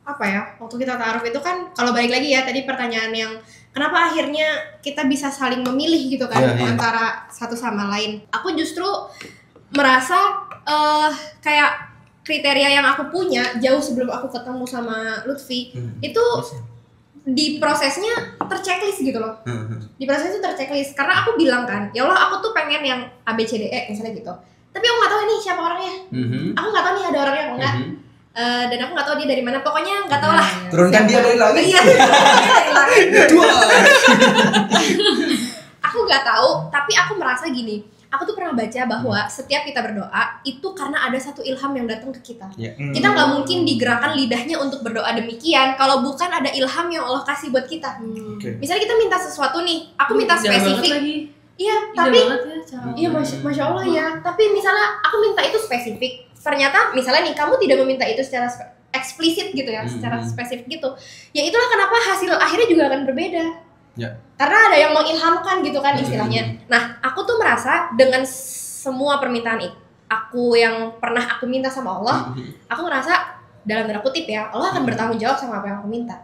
ta'aruf itu kan, kalau balik lagi ya tadi pertanyaan yang kenapa akhirnya kita bisa saling memilih gitu kan antara satu sama lain. Aku justru merasa kayak kriteria yang aku punya jauh sebelum aku ketemu sama Lutfi itu di prosesnya terchecklist gitu loh. Di prosesnya itu terchecklist karena aku bilang kan, ya Allah aku tuh pengen yang ABCDE misalnya gitu. Tapi aku nggak tahu nih siapa orangnya. Aku nggak tahu nih ada orangnya apa enggak. Dan aku nggak tahu dia dari mana. Pokoknya nggak tahu lah. Turunkan dia dari langit. Iya, dari langit. Aku nggak tahu, tapi aku merasa gini. Aku tuh pernah baca bahwa setiap kita berdoa itu karena ada satu ilham yang datang ke kita. Kita nggak mungkin digerakkan lidahnya untuk berdoa demikian kalau bukan ada ilham yang Allah kasih buat kita. Misalnya kita minta sesuatu nih, aku minta spesifik. Iya, tapi iya masya Allah ya. Tapi misalnya aku minta itu spesifik, ternyata misalnya nih kamu tidak meminta itu secara eksplisit gitu ya, secara spesifik gitu. Ya itulah kenapa hasil akhirnya juga akan berbeda. Karena ada yang mengilhamkan gitu kan istilahnya. Nah, aku tuh merasa dengan semua permintaan aku yang pernah aku minta sama Allah, aku ngerasa dalam tanda kutip ya, Allah akan bertanggung jawab sama apa yang aku minta.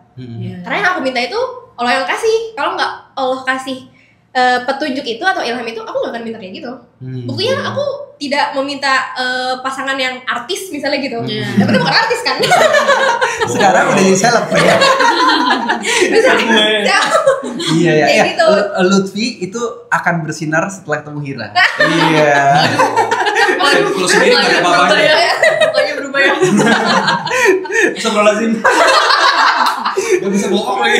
Karena yang aku minta itu Allah yang kasih. Kalau nggak Allah kasih petunjuk itu atau ilham itu, aku nggak akan minta kayak gitu. Buktinya aku tidak meminta pasangan yang artis misalnya gitu. Tapi itu bukan artis kan? Sekarang udah jadi seleb ya. Iya ya. Gitu. Lutfi itu akan bersinar setelah ketemu Hira. Iya. Kalau sendiri nggak ada apa-apa ya. Pokoknya berubah ya. Astagfirullahaladzim. Gak bisa bohong lagi.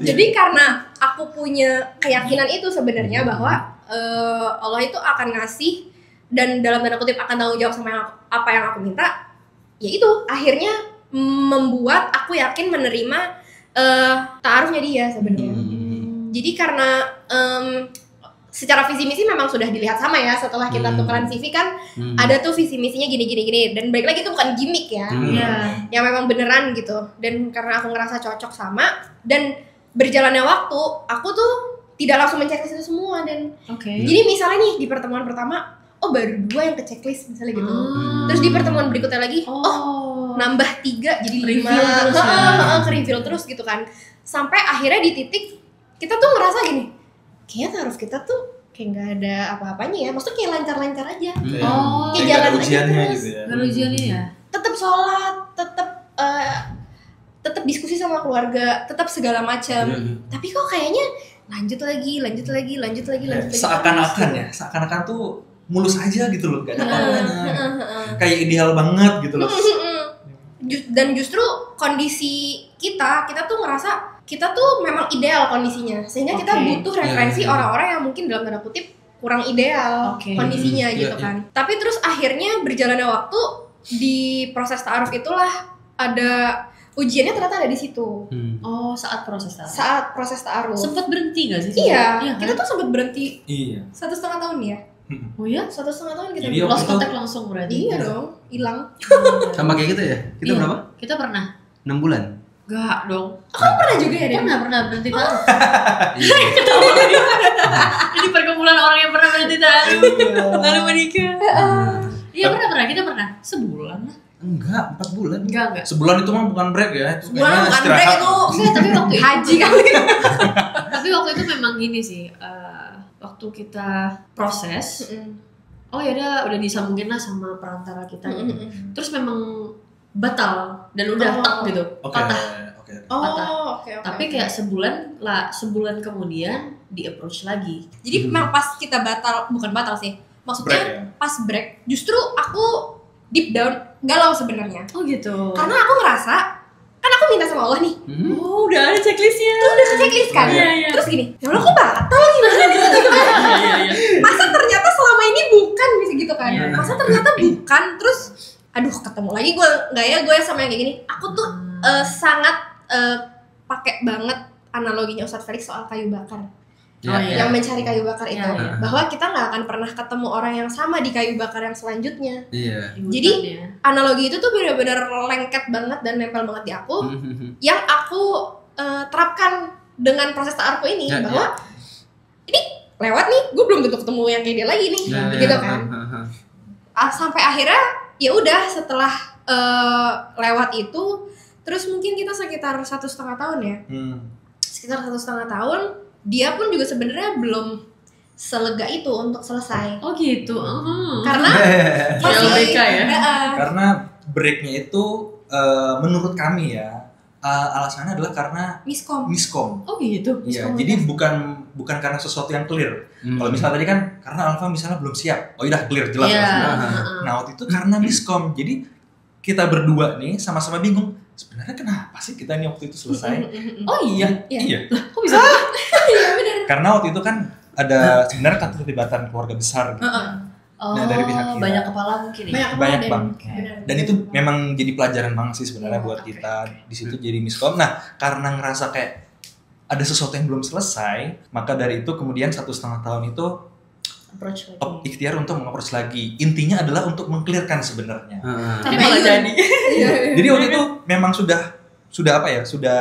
Jadi karena aku punya keyakinan itu sebenarnya bahwa Allah itu akan ngasih dan dalam tanda kutip akan tanggung jawab sama apa yang aku minta, ya itu akhirnya membuat aku yakin menerima ta'arufnya dia sebenarnya. Jadi karena secara visi misi memang sudah dilihat sama ya, setelah kita tukeran CV kan ada tuh visi misinya gini dan balik lagi itu bukan gimmick ya, yang memang beneran gitu. Dan karena aku ngerasa cocok sama dan berjalannya waktu, aku tuh tidak langsung menceklis itu semua dan jadi misalnya nih di pertemuan pertama, baru 2 yang ke checklist misalnya gitu. Terus di pertemuan berikutnya lagi, nambah 3 jadi 5, ke reveal terus gitu kan. Sampai akhirnya di titik kita tuh ngerasa gini, kayaknya ta'aruf kita tuh kayak nggak ada apa-apanya ya, maksudnya kayak lancar-lancar aja. Kayak jalan ujiannya aja gitu ya. Gak ujiannya ya. Tetap sholat, tetap diskusi sama keluarga, tetap segala macam. Tapi kok kayaknya lanjut lagi. Seakan-akan tuh mulus aja gitu loh, gak ada apa-apanya. Kayak ideal banget gitu loh. Dan justru kondisi kita tuh ngerasa kita tuh memang ideal kondisinya, sehingga kita butuh referensi orang-orang yang mungkin dalam tanda kutip kurang ideal kondisinya gitu kan. Tapi terus akhirnya berjalannya waktu di proses ta'aruf itulah ada ujiannya ternyata ada di situ. Saat proses ta'aruf. Saat proses ta'aruf. Sempat berhenti nggak sih? Iya, kita tuh sempat berhenti. 1,5 tahun ya. Oh ya? 1,5 tahun kita Jadi lost kontak langsung berarti. Iya dong, hilang. Sama kayak gitu ya? Kita berapa? Kita pernah. 6 bulan? Enggak dong. Kamu pernah juga ya? Pernah berhenti ta'aruf. Ini perkumpulan orang yang pernah berhenti ta'aruf lalu menikah. Iya pernah, kita pernah. Sebulan lah. Enggak, 4 bulan. Enggak. Sebulan itu mah bukan break ya. Sebulan bukan break itu. Enggak, tapi waktu itu Haji kali. Tapi waktu itu memang gini sih. Waktu kita proses, ya udah disambungin lah sama perantara kita. Terus memang batal dan udah tak gitu, patah. Oke. Tapi kayak sebulan kemudian di approach lagi. Jadi memang pas kita bukan batal sih. Maksudnya break, ya? Pas break, justru aku deep down galau sebenarnya. Oh gitu. Karena aku ngerasa kan aku minta sama Allah nih. Oh, udah ada checklistnya. Itu udah ke checklist kan. Iya. Terus gini, ya Allah kok batal gimana gitu. Masa ternyata selama ini bukan gitu kan. Masa ternyata bukan. Terus aduh ketemu lagi gue sama yang kayak gini. Aku tuh sangat pakai banget analoginya Ustadz Felix soal kayu bakar. yang mencari kayu bakar itu, Iya. bahwa kita nggak akan pernah ketemu orang yang sama di kayu bakar yang selanjutnya. Iya. Jadi analogi itu tuh benar-benar lengket banget dan nempel banget di aku, yang aku terapkan dengan proses ta'aruf ini, bahwa ini lewat nih, gue belum tentu ketemu yang kayak dia lagi nih, gitu kan. Sampai akhirnya ya udah setelah lewat itu, terus mungkin kita sekitar 1,5 tahun ya, sekitar 1,5 tahun, dia pun juga sebenarnya belum selega itu untuk selesai. Oh gitu. Karena masih LBK ya. Karena breaknya itu menurut kami ya, alasannya adalah karena miskom. Oh gitu. Iya, jadi bukan karena sesuatu yang clear. Kalau misalnya tadi kan karena Alfa misalnya belum siap. Oh udah clear jelas. Nah, waktu itu karena miskom. Jadi kita berdua nih sama-sama bingung. Sebenarnya kenapa sih kita nih waktu itu selesai? Oh iya. Iya. Kok bisa? Iya benar. Karena waktu itu kan ada sebenarnya keterlibatan keluarga besar gitu. Oh, Nah, dari pihak kita. banyak kepala mungkin ya. Banyak dan- banget. benar. Dan itu memang jadi pelajaran banget sih sebenarnya Iya, buat oke. kita di situ jadi miskom. Nah, karena ngerasa kayak ada sesuatu yang belum selesai, maka dari itu kemudian 1,5 tahun itu Approach lagi. ikhtiar untuk meng-approach lagi. Intinya adalah untuk mengclearkan sebenarnya. Tapi malah jadi. Jadi waktu itu memang sudah apa ya? Sudah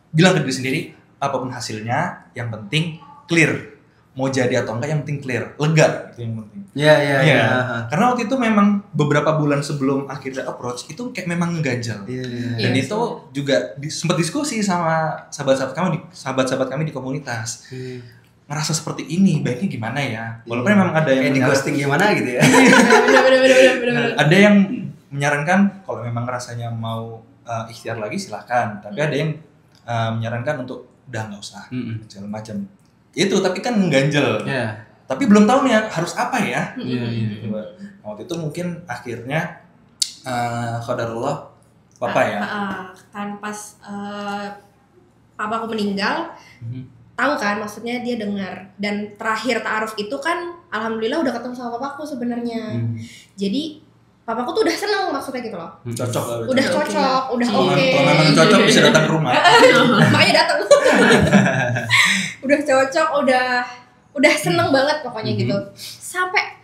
bilang ke diri sendiri, apapun hasilnya, yang penting clear. Mau jadi atau enggak yang penting clear, lega itu yang penting. Iya. Karena waktu itu memang beberapa bulan sebelum akhirnya approach itu kayak memang ngeganjal. Dan Iya, itu juga sempat diskusi sama sahabat-sahabat kami di komunitas. Ngerasa seperti ini, baiknya gimana ya? Walaupun memang ada yang Kayak di ghosting gimana gitu ya. Benar. ada yang menyarankan kalau memang rasanya mau ikhtiar lagi silahkan. Tapi ada yang menyarankan untuk udah nggak usah segala macam. Itu tapi kan mengganjal. Iya. Tapi belum tahu nih harus apa ya. Iya. Waktu itu mungkin akhirnya qadarullah Papa ya. Kan pas papaku meninggal, tahu kan maksudnya dia dengar, dan terakhir ta'aruf itu kan alhamdulillah udah ketemu sama papaku sebenarnya. Jadi papaku tuh udah seneng maksudnya gitu loh. Cocok lah. Udah cocok, udah Kalau oke. kalau memang cocok bisa datang ke rumah. Makanya datang. Udah cocok, udah seneng banget pokoknya gitu. Sampai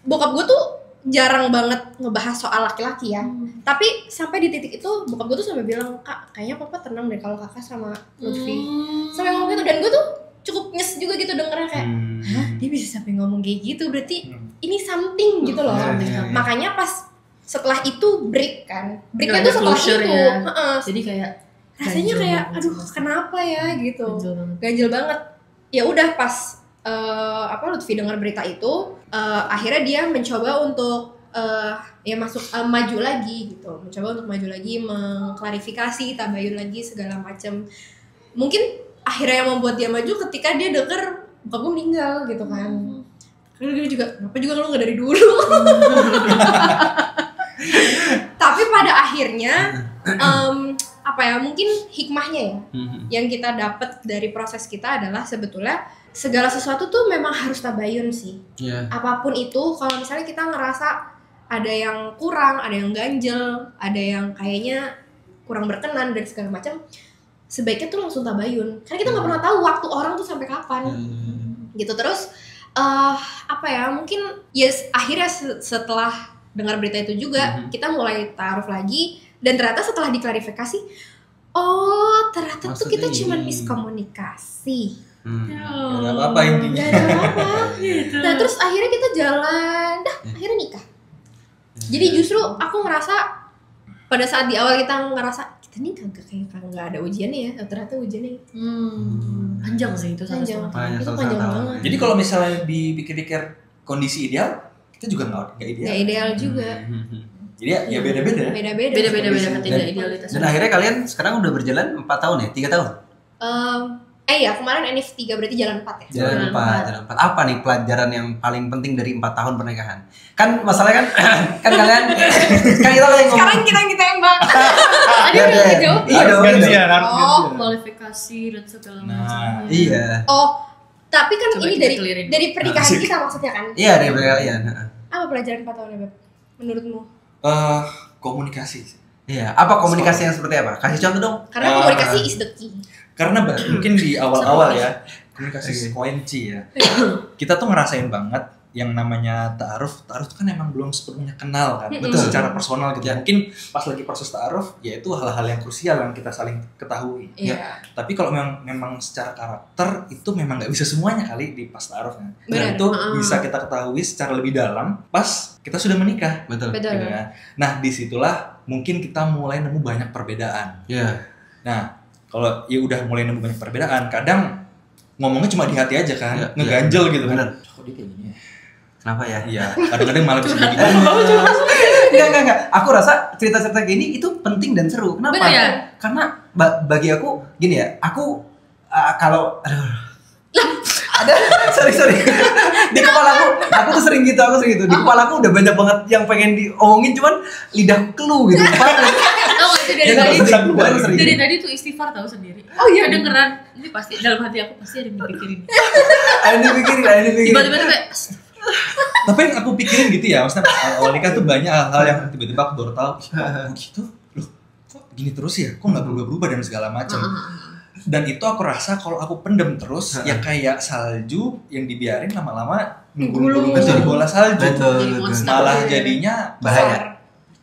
bokap gue tuh jarang banget ngebahas soal laki-laki ya. Tapi sampai di titik itu bokap gue tuh sampai bilang, "Kak, kayaknya papa tenang deh kalau kakak sama Lutfi." Sampai ngomong gitu, dan gue tuh cukup nyes juga gitu dengernya kayak, "Hah, dia bisa sampai ngomong kayak gitu, berarti ini something gitu loh." Makanya pas setelah itu break kan. Breaknya Nggak tuh ada setelah closure itu. ya. Heeh. Jadi kayak Rasanya ganjel kayak banget aduh sama sekali. kenapa ya gitu. Ganjel banget. Ganjel banget. Ya udah pas Lutfi dengar berita itu, akhirnya dia mencoba untuk ya maju lagi gitu, mencoba untuk maju lagi, mengklarifikasi, tabayun lagi segala macam. Mungkin akhirnya yang membuat dia maju ketika dia denger bokap gue meninggal gitu kan. Karena dia juga, kenapa juga lu nggak dari dulu? Tapi pada akhirnya apa ya, mungkin hikmahnya ya yang kita dapat dari proses kita adalah sebetulnya segala sesuatu tuh memang harus tabayun sih. Apapun itu, kalau misalnya kita ngerasa ada yang kurang, ada yang ganjel, ada yang kayaknya kurang berkenan dan segala macam, sebaiknya tuh langsung tabayun. Karena kita nggak pernah tahu waktu orang tuh sampai kapan. Gitu. Terus apa ya, mungkin akhirnya setelah dengar berita itu juga kita mulai ta'aruf lagi, dan ternyata setelah diklarifikasi, oh ternyata tuh kita cuma miskomunikasi. Gak ada apa-apa intinya. Gak ada apa-apa. Gitu. Nah terus akhirnya kita jalan, akhirnya nikah. Jadi justru aku ngerasa pada saat di awal kita ngerasa kita nih kagak nggak ada ujiannya ya, ternyata ujiannya Panjang sih itu panjang. 1,5 tahun. Itu panjang banget. Jadi kalau misalnya dipikir-pikir kondisi ideal, kita juga nggak ideal. Nggak ideal juga. Jadi ya beda-beda. Beda-beda. Beda-beda Kondisi. ketidakidealitas. Dan akhirnya kalian sekarang udah berjalan 4 tahun ya? 3 tahun? Ya kemarin NIF 3 berarti jalan 4 ya. Jalan 4. Apa nih pelajaran yang paling penting dari 4 tahun pernikahan? Kan masalahnya kan kalian kan kita lagi ngomong. Sekarang kita yang bang. Iya, Ada yang jawab. Harus Iya, gantian, harus Oh, gantian. Kualifikasi dan segala Nah, macam. Iya. Oh, tapi kan Coba ini kita dari clearin. pernikahan kita maksudnya kan? Iya, dari kalian. Apa pelajaran 4 tahun ya, Beb? Menurutmu? Komunikasi. Iya, apa komunikasi yang seperti apa? Kasih contoh dong. Karena komunikasi is the key. Karena mungkin di awal-awal ya, komunikasi kunci ya. Kita tuh ngerasain banget yang namanya ta'aruf tuh kan emang belum sepenuhnya kenal kan, betul, secara personal gitu. Mungkin pas lagi proses ta'aruf, ya itu hal-hal yang krusial yang kita saling ketahui. Tapi kalau memang secara karakter itu memang nggak bisa semuanya kali di pas ta'aruf kan. Dan itu bisa kita ketahui secara lebih dalam pas kita sudah menikah. Betul. Gitu kan? Nah disitulah mungkin kita mulai nemu banyak perbedaan. Nah kalau ya udah mulai nemu banyak perbedaan, kadang ngomongnya cuma di hati aja kan, ngeganjel gitu kan. Kok dia kayak gini ya? Kenapa ya? Iya, kadang-kadang malah bisa gitu. Enggak. Aku rasa cerita-cerita gini itu penting dan seru. Kenapa? Bener ya? Karena bagi aku gini ya, aku kalau ada sorry di kepala aku tuh sering gitu. Di kepala aku udah banyak banget yang pengen diomongin, cuman lidahku keluh gitu. Dari tadi tuh istighfar tahu sendiri. Oh iya, kedengeran. Ini pasti dalam hati aku pasti ada yang dipikirin. Ada dipikirin. Tiba-tiba tuh kayak tapi yang aku pikirin gitu ya, maksudnya awal nikah tuh banyak hal-hal yang tiba-tiba aku baru tahu, kok gitu, loh kok gini terus ya, kok nggak berubah-berubah dan segala macam. Dan itu aku rasa kalau aku pendem terus, ya kayak salju yang dibiarin lama-lama nggulung jadi bola salju. Malah jadinya bahaya.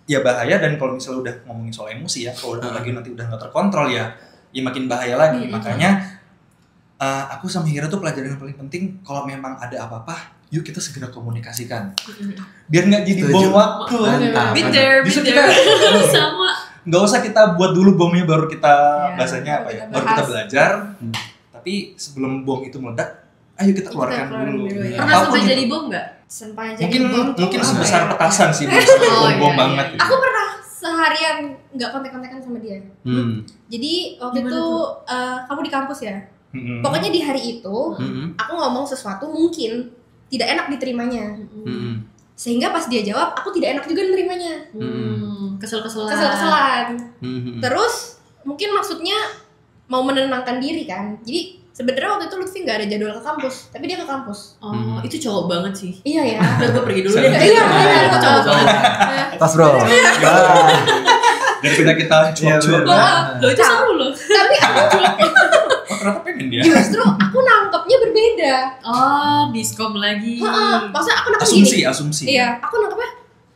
Ya bahaya, dan kalau misalnya udah ngomongin soal emosi ya, kalau lagi nanti udah nggak terkontrol ya makin bahaya lagi. Makanya aku sama Hira tuh pelajaran yang paling penting, kalau memang ada apa-apa, yuk kita segera komunikasikan, biar nggak jadi bom waktu. Justru kita sama, nggak usah kita buat dulu bomnya baru kita bahasanya apa ya, baru kita belajar. Tapi sebelum bom itu meledak, ayo kita keluarkan dulu. Pernah sampai jadi bom nggak? Mungkin sebesar petasan sih, belum bom banget. Aku pernah seharian nggak kontak-kontakan sama dia. Jadi waktu itu kamu di kampus ya. Pokoknya di hari itu aku ngomong sesuatu mungkin tidak enak diterimanya, sehingga pas dia jawab aku tidak enak juga nerimanya. Kesel-keselan. Terus mungkin maksudnya mau menenangkan diri kan. Jadi sebenarnya waktu itu Lutfi nggak ada jadwal ke kampus, tapi dia ke kampus. Itu cowok banget sih. Iya ya. Udah gue pergi dulu deh. Iya, itu cowok banget. Tas bro. Daripada kita cuap-cuap. Lo itu seru loh. Tapi aku ternyata pengen dia. Justru aku nangkepnya berbeda. Diskom lagi. Maksudnya aku nangkep asumsi. Iya, aku nangkepnya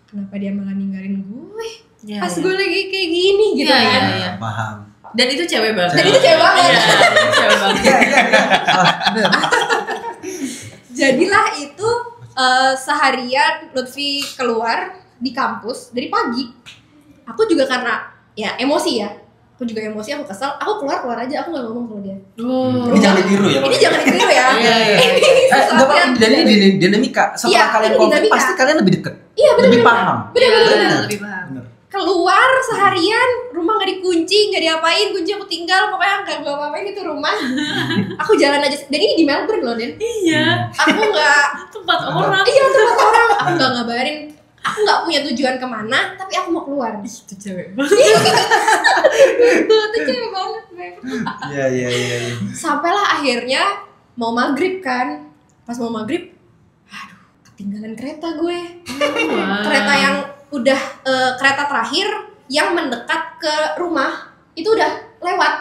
kenapa dia malah ninggalin gue? Pas gue lagi kayak gini gitu kan. Iya. Paham. Dan itu cewek banget. Jadilah itu seharian Lutfi keluar di kampus dari pagi. Aku juga karena ya emosi ya. Aku kesel, aku keluar aja, aku nggak ngomong sama dia. Ini jangan ditiru ya. Jadi dinamika setelah kalian konflik pasti kalian lebih dekat. Iya benar. Lebih paham. Benar. Keluar seharian, rumah nggak dikunci, nggak diapain, kunci aku tinggal, pokoknya nggak gue apa-apain itu rumah. Aku jalan aja. Dan ini di Melbourne loh, Den. Iya. Aku nggak tempat orang. Iya tempat orang. Aku nggak ngabarin. Aku nggak punya tujuan kemana, tapi aku mau keluar. Itu cewek banget. Itu cewek banget. Iya. Sampailah akhirnya mau maghrib kan. Pas mau maghrib, aduh, ketinggalan kereta gue. Kereta yang udah kereta terakhir yang mendekat ke rumah itu udah lewat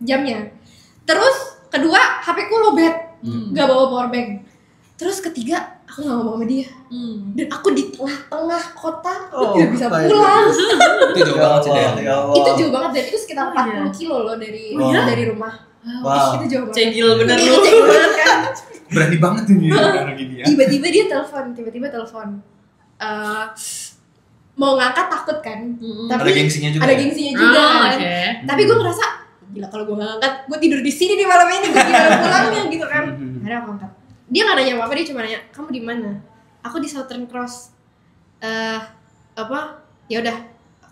jamnya. Terus kedua, HP ku lobet, nggak bawa powerbank. Terus ketiga, aku nggak ngomong sama dia. Dan aku di tengah-tengah kota, aku tidak bisa pulang. Itu jauh banget sih deh. Itu jauh banget, dan itu sekitar 40 kilo loh dari rumah. Wow. Itu jauh banget. Cegil bener Itu lu. cegil banget kan. Berani banget ini orang gini ya. Tiba-tiba dia telepon. Mau ngangkat takut kan. Tapi ada gengsinya juga. Ada gengsinya juga kan. Tapi gue ngerasa gila kalau gue nggak ngangkat, gue tidur di sini di malam ini, gue gimana pulangnya gitu kan. Akhirnya aku angkat. Dia nggak nanya apa-apa, dia cuma nanya kamu di mana? Aku di Southern Cross. Ya udah,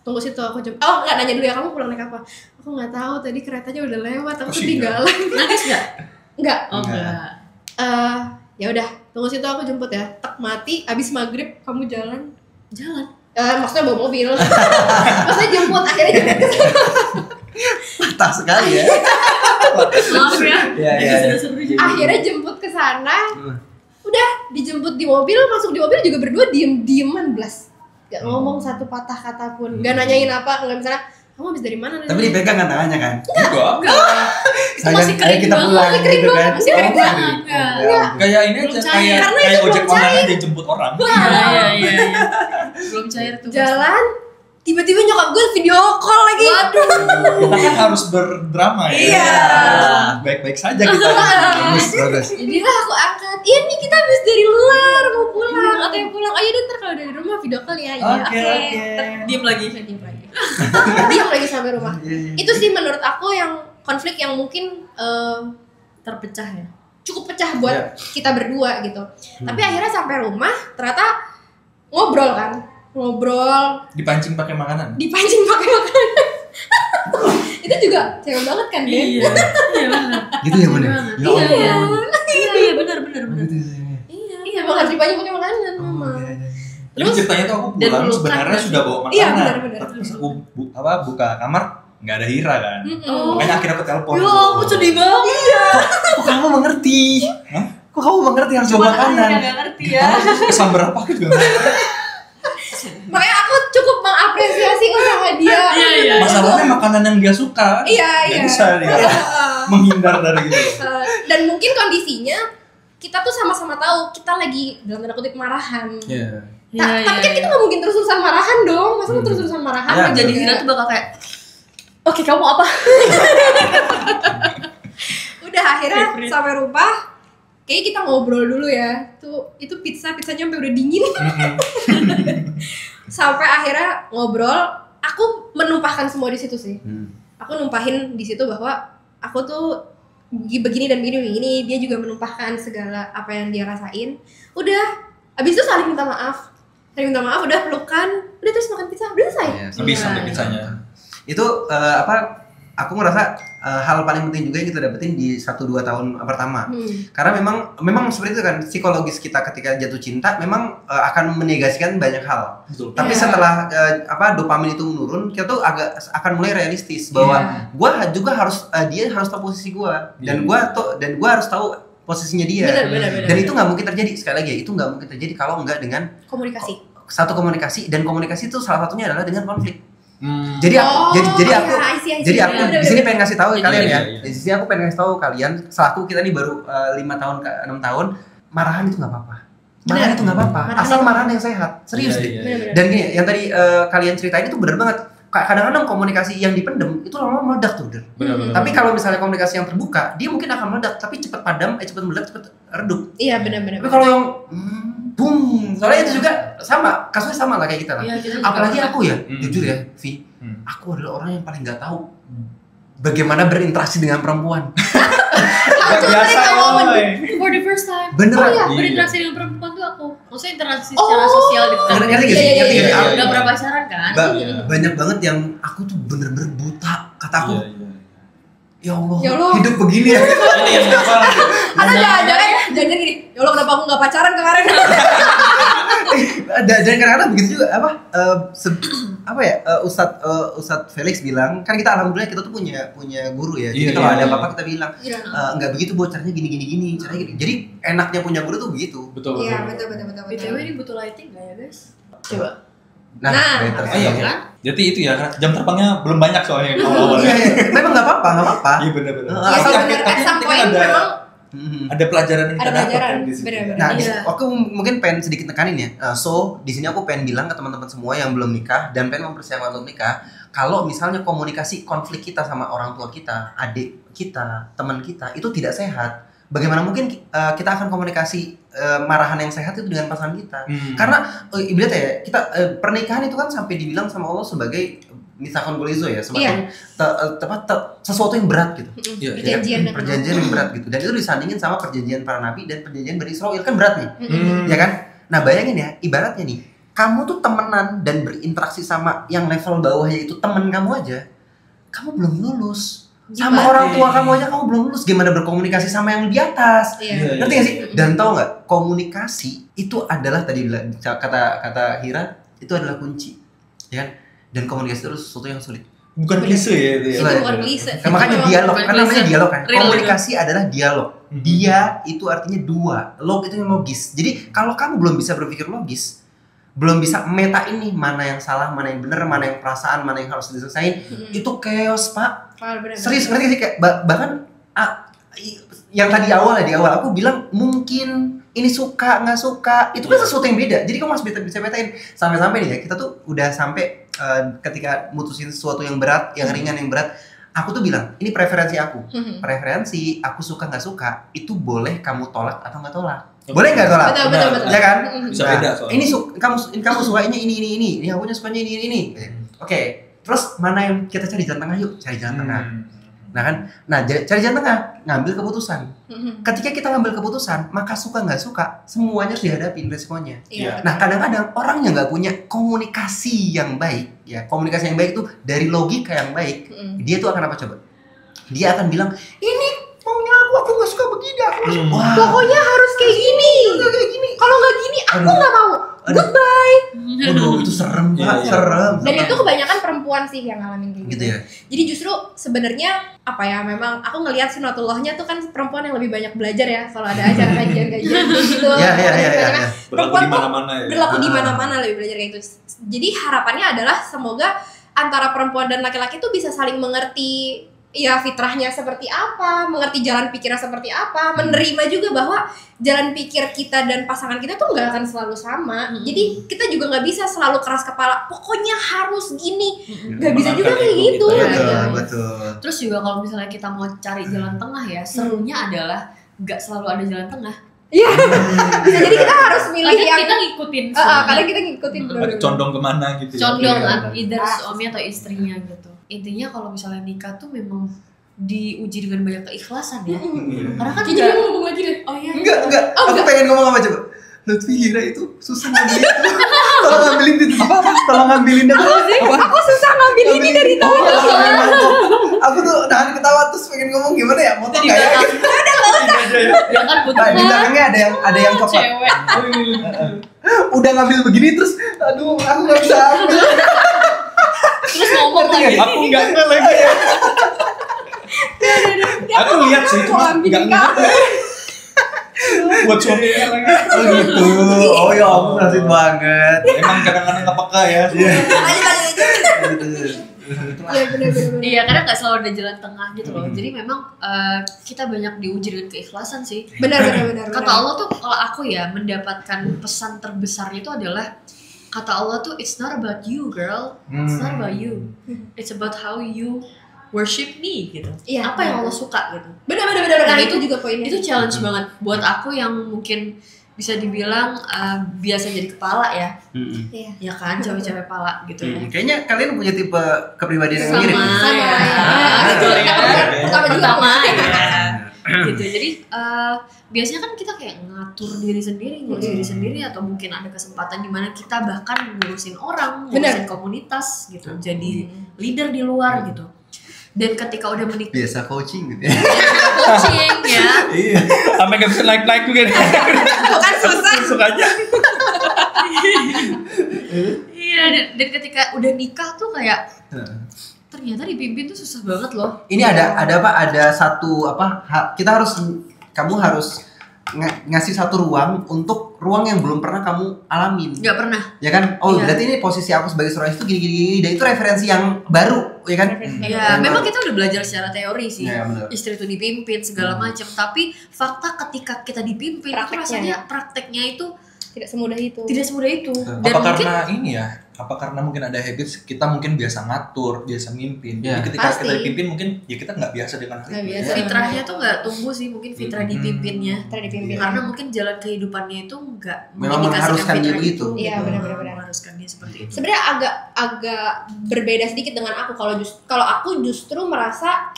tunggu situ aku jam. Oh nggak nanya dulu ya, kamu pulang naik apa? Aku nggak tahu, tadi keretanya udah lewat, aku ketinggalan. Nangis nggak? Nggak. Enggak. Ya udah, tunggu situ aku jemput ya. Tak mati, abis maghrib kamu jalan. Maksudnya bawa mobil. Maksudnya jemput, akhirnya jemput ke sana. Patah sekali ya. Maaf ya. Iya. Akhirnya jemput ke sana. Udah dijemput di mobil, masuk di mobil juga berdua dieman blas. Gak ngomong satu patah kata pun. Gak nanyain apa, nggak misalnya kamu habis dari mana? Tapi dipegang kan tangannya kan? Enggak. Itu masih kering kita banget, pulang masih kering gitu kan? banget, masih kering banget. Kayak ini Belum aja cair. kayak Karena kayak itu ojek belum online cair. aja jemput orang. Iya. Belum cair tuh. Jalan, tiba-tiba nyokap gue video call lagi. Waduh. Kita kan harus berdrama ya. Iya. Baik-baik saja kita. Bagus. Jadi lah aku angkat, iya nih kita habis dari luar mau pulang, atau yang pulang, ayo deh ntar kalau dari rumah video call ya. Iya, Oke. Diem lagi. Diem lagi. Diam lagi sampai rumah. Itu sih menurut aku yang konflik yang mungkin Terpecah ya. cukup pecah buat Iya. kita berdua gitu. Tapi akhirnya sampai rumah ternyata ngobrol kan, ngobrol, Dipancing pakai makanan. dipancing pakai makanan. Itu juga cewek banget kan, Den? Iya benar. Gitu ya Bun ya? Ya Iya. Allah. Iya benar. Gitu ya. Iya, bakal dipancing pakai makanan, Oh, Mama. iya, iya. Jadi ceritanya tuh aku dan pulang pelukan sebenarnya kan? sudah bawa makanan. Iya, benar-benar. Tapi pas aku buka kamar nggak ada Hira kan. Oh. Makanya akhirnya aku telepon. Ya ampun sedih banget. Kok kamu mengerti? Hah? Kok kamu mengerti harus bawa Cuma makanan? Alia nggak ngerti ya. Pesan berapa gitu. Makanya aku cukup mengapresiasi usaha dia. Iya. Masalahnya makanan yang dia suka. Iya, Nggak iya. bisa dia menghindar dari gitu. Dan mungkin kondisinya kita tuh sama-sama tahu kita lagi dalam tanda kutip marahan. Iya. Tapi kan kita nggak mungkin terus-terusan marahan dong. Masa mau terus-terusan marahan? Ya, Jadi Gitu Hira kan? tuh bakal kayak, oke kamu apa? Udah akhirnya sampai rumah. Kayaknya kita ngobrol dulu ya. Itu pizzanya sampai udah dingin. Sampai akhirnya ngobrol. Aku menumpahkan semua di situ sih. Aku numpahin di situ bahwa aku tuh begini dan begini. Dia juga menumpahkan segala apa yang dia rasain. Udah. Abis itu saling minta maaf. Udah pelukan. Udah terus makan pizza. Udah selesai. Iya, Lebih Iya. sampai pizzanya. Itu aku ngerasa hal paling penting juga yang kita dapetin di 1-2 tahun pertama. Karena memang seperti itu kan, psikologis kita ketika jatuh cinta memang akan menegasikan banyak hal. Betul. Tapi Iya. setelah dopamin itu menurun, kita tuh akan mulai realistis bahwa gua juga harus dia harus tahu posisi gua dan gua harus tahu posisinya dia. Benar. Dan itu nggak mungkin terjadi, sekali lagi itu nggak mungkin terjadi kalau nggak dengan Komunikasi. komunikasi, dan komunikasi itu salah satunya adalah dengan konflik. Hmm. Jadi aku Oh, jadi iya, aku I see. jadi aku Bener, di sini pengen ngasih tahu Iya, kalian ya. iya. Di sini aku pengen ngasih tahu kalian, selaku kita nih baru 5 tahun ke 6 tahun, marahan itu nggak apa-apa. Marahan Bener. itu nggak apa-apa, Marahan asal itu- marahan yang sehat. Serius Iya, deh. iya, iya. Bener-bener. Dan gini, yang tadi kalian ceritain itu bener banget. Kadang-kadang komunikasi yang dipendem itu lama-lama meledak tuh, Der. Benar-benar. Tapi kalau misalnya komunikasi yang terbuka, dia mungkin akan meledak, tapi cepat padam, cepat meledak, cepat redup. Iya benar-benar. Tapi kalau yang boom, soalnya itu juga sama, kasusnya sama lah kayak kita lah. Iya, kita juga Apalagi pernah. aku ya, jujur ya, Vi, aku adalah orang yang paling nggak tahu bagaimana berinteraksi dengan perempuan. Gak biasa woy. For the first time. Beneran. Oh, iya. Berinteraksi dengan perempuan tuh aku. Maksudnya interaksi secara sosial gitu. Ngerti nggak sih? Iya, iya, Ngerti iya, nggak sih? iya. Udah pernah pacaran kan? Iya. Banyak banget yang aku tuh bener-bener buta. Kata aku, Iya. ya Allah, Ya Allah. hidup begini ya. Ini yang apa? Atau jangan gini. Ya Allah kenapa aku nggak pacaran kemarin? Dan kadang-kadang begitu juga Ustadz Felix bilang, kan kita alhamdulillah kita tuh punya guru ya. Jadi Iya, kalau iya, ada iya. apa-apa kita bilang nggak begitu Bu, caranya gini, caranya gini. Jadi enaknya punya guru tuh begitu. Betul. Iya betul. BTW ini butuh lighting nggak ya guys? Coba. Nah, Nah, better. iya, Iya, Kan? Jadi itu ya, jam terbangnya belum banyak soalnya awal-awalnya. iya. Memang nggak apa-apa. Iya benar-benar. Iya, Tapi benar. tapi At some kan point ada memang ada pelajaran yang ada kita dapat pelajaran, kan di situ. benar-benar. Nah, Iya. aku mungkin pengen sedikit tekanin ya. Di sini aku pengen bilang ke teman-teman semua yang belum nikah dan pengen mempersiapkan untuk nikah, kalau misalnya komunikasi konflik kita sama orang tua kita, adik kita, teman kita itu tidak sehat, bagaimana mungkin kita akan komunikasi marahan yang sehat itu dengan pasangan kita? Karena ibaratnya ya, kita pernikahan itu kan sampai dibilang sama Allah sebagai misalkan golizo ya, sebagai sesuatu yang berat gitu. Iya, iya. Perjanjian dan Perjanjian yang berat gitu. Dan itu disandingin sama perjanjian para nabi dan perjanjian Bani Israil kan berat nih. Hmm. Ya kan? Nah, bayangin ya, ibaratnya nih, kamu tuh temenan dan berinteraksi sama yang level bawahnya itu temen kamu aja, kamu belum lulus. Sama Gimana? orang tua kamu aja kamu belum lulus, gimana berkomunikasi sama yang di atas? Iya. Ngerti gak sih? Dan tau nggak, komunikasi itu adalah tadi kata Hira, itu adalah kunci, ya kan? Dan komunikasi itu adalah sesuatu yang sulit. Bukan klise ya itu ya. Itu bukan klise. Nah, makanya memang dialog, bukan kan namanya klise. dialog kan. Real Komunikasi adalah dialog. Dia itu artinya dua, log itu yang logis. Jadi kalau kamu belum bisa berpikir logis, belum bisa meta ini mana yang salah, mana yang benar, mana yang perasaan, mana yang harus diselesain. Itu chaos, Pak. Serius, ngerti sih kayak bahkan yang tadi di awal aku bilang mungkin ini suka nggak suka itu kan sesuatu yang beda. Jadi kamu harus bisa bedain sampai nih ya kita tuh udah sampai ketika mutusin sesuatu yang berat, yang ringan, yang berat. Aku tuh bilang ini preferensi aku, preferensi aku suka nggak suka itu boleh kamu tolak atau nggak tolak. Boleh nggak tolak? Betul. Ya kan? Bisa beda soalnya. Ini kamu sukanya ini aku sukanya ini. Oke. Terus mana yang kita cari jalan tengah yuk? Cari jalan tengah. Cari jalan tengah, ngambil keputusan. Ketika kita ngambil keputusan, maka suka nggak suka, semuanya harus dihadapin resikonya. Iya. Nah, kadang-kadang orang yang nggak punya komunikasi yang baik, ya komunikasi yang baik itu dari logika yang baik, dia tuh akan apa coba? Dia akan bilang, ini maunya aku nggak suka begini, aku nggak suka. Wah, Pokoknya harus kayak gini. Kalau nggak gini, aku nggak mau. Goodbye. Aduh, itu serem banget, serem. Dan itu kebanyakan perempuan sih yang ngalamin kayak Gitu ya. Jadi justru sebenarnya apa ya, memang aku ngelihat sunatullahnya tuh kan perempuan yang lebih banyak belajar ya kalau ada acara kajian-kajian gitu. Iya. Berlaku di mana-mana ya. Berlaku di mana-mana lebih belajar kayak gitu. Jadi harapannya adalah semoga antara perempuan dan laki-laki tuh bisa saling mengerti ya fitrahnya seperti apa, mengerti jalan pikirnya seperti apa, menerima juga bahwa jalan pikir kita dan pasangan kita tuh nggak akan selalu sama. Jadi kita juga nggak bisa selalu keras kepala, pokoknya harus gini, nggak bisa juga kayak gitu. Betul. Terus juga kalau misalnya kita mau cari jalan tengah ya, serunya adalah nggak selalu ada jalan tengah. Iya, bisa jadi kita harus milih Kadang yang kita ngikutin kadang kita ngikutin Ada condong kemana gitu ya. condong Iya. either suami atau istrinya gitu. Intinya kalau misalnya nikah tuh memang diuji dengan banyak keikhlasan ya. Karena kan jadi juga ngomong lagi deh. oh iya. Enggak. Aku pengen ngomong apa coba? Lutfi Hira itu susah ngambil itu. Tolong ngambilin itu. Tolong ngambilin itu. Aku susah ngambil ini dari tahun Aku tuh nahan ketawa terus pengen ngomong gimana ya? Mau tau Di nggak ya? belakang. Dia kan butuh Di belakangnya ada yang coklat. cewek. Udah ngambil begini terus, aduh aku nggak bisa ambil. Terus ngomong lagi. Aku enggak lagi. Aku lihat sih cuma enggak ngerti. Buat suaminya lagi. Oh gitu. Oh ya ampun asik banget. Emang kadang-kadang nggak peka ya. Iya benar. Iya, karena nggak selalu ada jalan tengah gitu loh. Jadi memang kita banyak diuji dengan keikhlasan sih. Benar. Kata Allah tuh kalau aku ya mendapatkan pesan terbesarnya itu adalah kata Allah tuh it's not about you girl, it's not about you, it's about how you worship me gitu. Iya, Apa yang Allah suka gitu. Benar. Nah, itu juga poinnya. Itu challenge banget buat aku yang mungkin bisa dibilang biasa jadi kepala ya. Iya. Ya kan, cewek-cewek pala gitu ya. Kayaknya kalian punya tipe kepribadian yang mirip. Sama ya. Betul ya. Pertama juga. Ya. Gitu. Jadi biasanya kan kita kayak ngatur diri sendiri, ngurus diri sendiri, atau mungkin ada kesempatan di mana kita bahkan ngurusin orang, ngurusin komunitas gitu, jadi leader di luar gitu. Dan ketika udah menikah, Biasa coaching gitu ya. coaching ya. Iya. Sampai nggak bisa naik juga nih. Bukan susah. Sukanya. Iya, dan ketika udah nikah tuh kayak ternyata dipimpin tuh susah banget loh. Ini ada satu kamu harus ngasih satu ruang untuk ruang yang belum pernah kamu alamin. Nggak pernah. Ya kan? Oh, Iya. berarti ini posisi aku sebagai seorang istri gini dan itu referensi yang baru, ya kan? Ya, memang kita udah belajar secara teori sih. Ya, benar. Istri itu dipimpin segala macam, tapi fakta ketika kita dipimpin itu rasanya prakteknya itu Tidak semudah itu. tidak semudah itu. Dan Apa mungkin karena ini ya? Apa karena mungkin ada habits kita mungkin biasa ngatur, biasa mimpin. Ya. Jadi ketika Pasti. kita dipimpin mungkin ya kita nggak biasa dengan hal Nggak itu. biasa. fitrahnya tuh nggak tumbuh sih, mungkin fitrah dipimpinnya. Fitrah dipimpin. Karena mungkin jalan kehidupannya itu nggak Memang mengindikasikan mengharuskan dia fitrah begitu. Iya, gitu. benar. Mengharuskan dia seperti itu. Sebenarnya agak berbeda sedikit dengan aku. Kalau aku justru merasa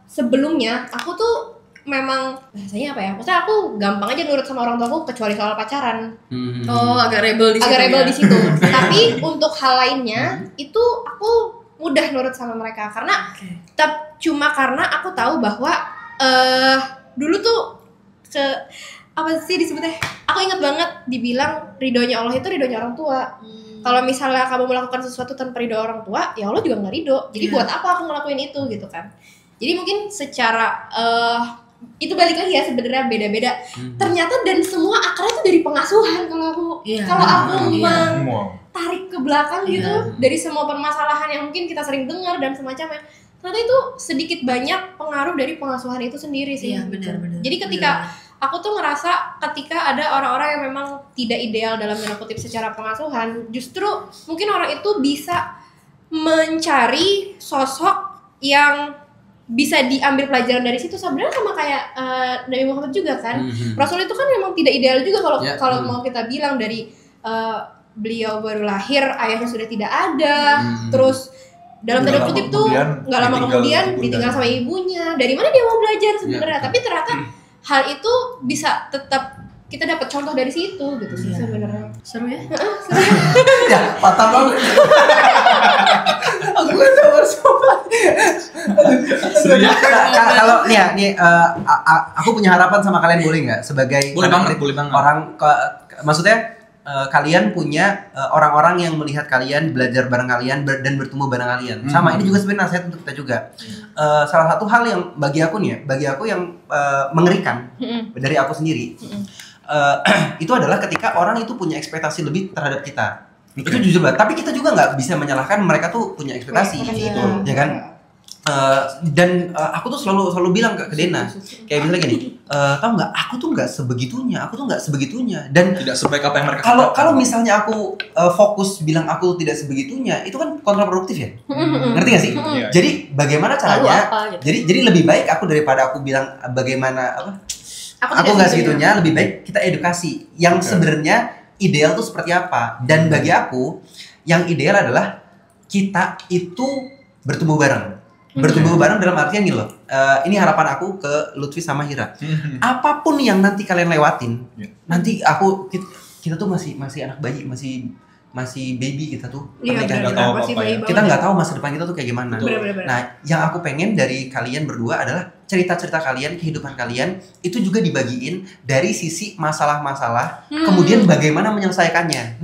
sebelumnya aku tuh memang bahasanya apa ya? Maksudnya aku gampang aja nurut sama orang tuaku kecuali soal pacaran. Oh, agak rebel di situ. Agak rebel ya. di situ. Tapi untuk hal lainnya itu aku mudah nurut sama mereka karena cuma karena aku tahu bahwa dulu tuh apa sih disebutnya? Aku ingat banget dibilang ridhonya Allah itu ridhonya orang tua. Kalau misalnya kamu melakukan sesuatu tanpa ridho orang tua, ya Allah juga nggak ridho. Jadi buat apa aku ngelakuin itu gitu kan? Jadi mungkin secara itu balik lagi ya sebenarnya beda-beda. Ternyata dan semua akarnya itu dari pengasuhan kalau aku tarik ke belakang gitu dari semua permasalahan yang mungkin kita sering dengar dan semacamnya. Ternyata itu sedikit banyak pengaruh dari pengasuhan itu sendiri sih. Iya, benar-benar. Jadi ketika aku tuh ngerasa ketika ada orang-orang yang memang tidak ideal dalam tanda kutip secara pengasuhan, justru mungkin orang itu bisa mencari sosok yang bisa diambil pelajaran dari situ. Sebenarnya sama kayak Nabi Muhammad juga kan. Rasul itu kan memang tidak ideal juga kalau mau kita bilang dari beliau baru lahir, ayahnya sudah tidak ada, terus dalam tanda kutip tuh nggak lama kemudian ditinggal sama ibunya. Dari mana dia mau belajar sebenarnya? Tapi ternyata hal itu bisa tetap kita dapat contoh dari situ gitu sih sebenarnya. Seru ya? Ya, patah banget. Aku nggak harus kalau nih aku punya harapan sama kalian, boleh nggak sebagai boleh banget orang maksudnya kalian punya orang-orang yang melihat kalian, belajar bareng kalian dan bertumbuh bareng kalian. Sama ini juga sebenarnya nasihat untuk kita juga. Salah satu hal yang bagi aku yang mengerikan dari aku sendiri itu adalah ketika orang itu punya ekspektasi lebih terhadap kita. Itu jujur banget. Tapi kita juga nggak bisa menyalahkan mereka tuh punya ekspektasi, ya kan? Dan aku tuh selalu bilang ke Dena kayak misalnya gini, tahu nggak, aku tuh nggak sebegitunya dan tidak sebaik apa yang mereka kalau misalnya aku fokus bilang aku tidak sebegitunya, itu kan kontraproduktif ya. Ngerti nggak sih? Jadi bagaimana caranya, gitu? jadi lebih baik aku daripada aku bilang bagaimana aku nggak segitunya, lebih baik kita edukasi yang sebenarnya ideal tuh seperti apa. Dan bagi aku yang ideal adalah kita itu bertumbuh bareng. Bertumbuh bareng dalam artian gini loh, ini harapan aku ke Lutfi sama Hira. Apapun yang nanti kalian lewatin, nanti kita tuh masih anak bayi, masih baby kita tuh, pernikahan kita nggak tahu masa depan kita tuh kayak gimana. Nah, yang aku pengen dari kalian berdua adalah cerita-cerita kalian, kehidupan kalian itu juga dibagiin dari sisi masalah-masalah, kemudian bagaimana menyelesaikannya.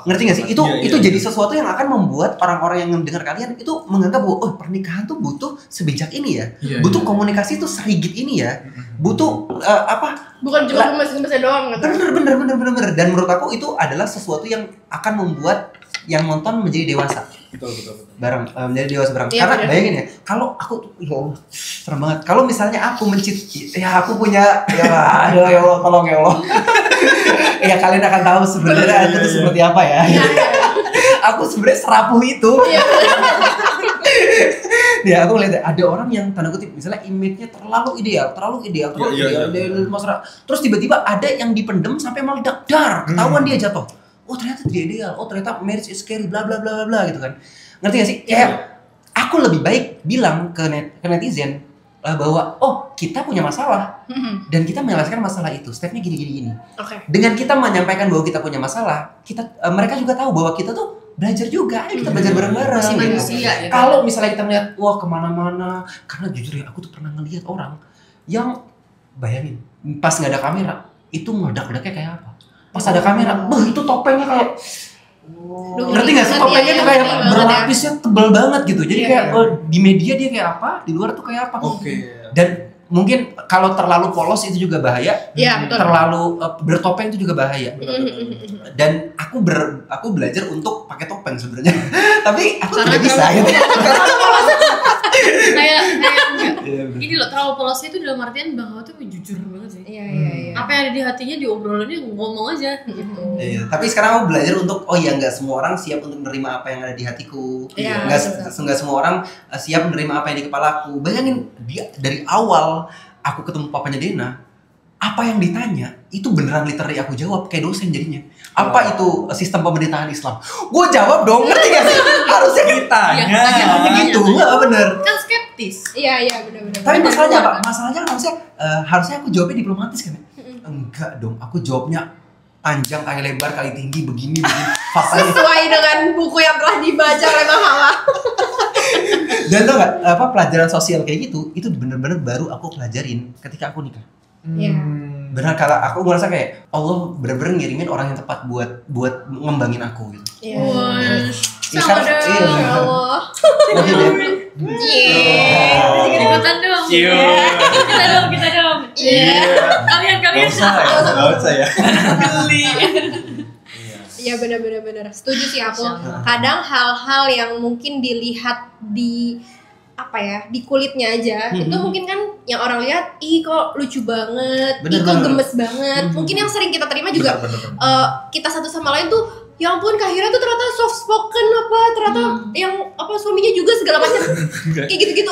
Ngerti nggak sih? Itu jadi sesuatu yang akan membuat orang-orang yang mendengar kalian itu menganggap bahwa pernikahan tuh butuh sebijak ini ya, butuh komunikasi tuh serigit ini ya, butuh bukan cuma gemes-gemesnya doang. Bener. Dan menurut aku itu adalah sesuatu yang akan membuat yang nonton menjadi dewasa. Betul. Bareng menjadi dewasa bareng. Karena bayangin ya, kalau aku serem banget. Kalau misalnya aku aku punya ya Allah, tolong ya Allah. Ya kalian akan tahu sebenarnya aku tuh seperti apa ya. Aku sebenarnya serapuh itu. Ya aku lihat ada orang yang tanda kutip misalnya image-nya terlalu ideal, terus tiba-tiba ada yang dipendem sampai meledak, ketahuan dia jatuh. Oh ternyata tidak ideal, oh ternyata marriage is scary, bla bla bla bla gitu kan. Ngerti gak sih? Kayak aku lebih baik bilang ke netizen bahwa kita punya masalah dan kita menyelesaikan masalah itu. Stepnya gini. Dengan kita menyampaikan bahwa kita punya masalah, mereka juga tahu bahwa kita tuh belajar juga, kita belajar bareng-bareng. Masih manusia ya. Kalau misalnya kita melihat kemana-mana, karena jujur ya aku tuh pernah ngelihat orang yang bayangin pas nggak ada kamera itu meledak-ledaknya kayak apa. Pas ada kamera, itu topengnya kayak ngerti nggak sih, topengnya tuh kayak berlapisnya tebal banget gitu. Jadi kayak di media dia kayak apa, di luar tuh kayak apa. Dan mungkin kalau terlalu polos itu juga bahaya. Terlalu bertopeng itu juga bahaya. Dan aku belajar untuk pakai topeng sebenarnya. Tapi aku tidak bisa gitu. Kayak ini loh, terlalu polos itu dalam artian Bang Hawa tuh jujur banget sih. Iya. Apa yang ada di hatinya diobrolannya ngomong aja gitu. Iya, tapi sekarang aku belajar untuk nggak semua orang siap untuk menerima apa yang ada di hatiku. Nggak semua orang siap menerima apa yang di kepalaku. Bayangin dari awal aku ketemu papanya Dena, apa yang ditanya itu beneran literally aku jawab kayak dosen jadinya. Apa itu sistem pemerintahan Islam? Gue jawab dong, ngerti gak sih? Harusnya ditanya gitu, bener. Kan skeptis. Iya benar. Tapi masalahnya apa? Masalahnya harusnya aku jawabnya diplomatis kan? Enggak dong, aku jawabnya panjang kali lebar kali tinggi begini. Faktanya sesuai dengan buku yang telah dibaca oleh Bang Hawa. Dan tau gak, pelajaran sosial kayak gitu, itu bener-bener baru aku pelajarin ketika aku nikah. Benar, kalau aku ngerasa kayak Allah bener-bener ngirimin orang yang tepat buat ngembangin aku gitu. Sama dong. Ya Allah. Ikutan dong. Kita dong. Kalian Gak usah ya, gak usah ya. beli. Iya benar-benar setuju sih aku. Sama. Kadang hal-hal yang mungkin dilihat di apa ya, di kulitnya aja itu mungkin kan yang orang lihat ih kok lucu banget, Bener ih kok banget. gemes banget. Mungkin yang sering kita terima juga Bener. kita satu sama lain tuh ya ampun Kak Hira tuh ternyata soft spoken apa ternyata yang apa suaminya juga segala macam kayak gitu-gitu.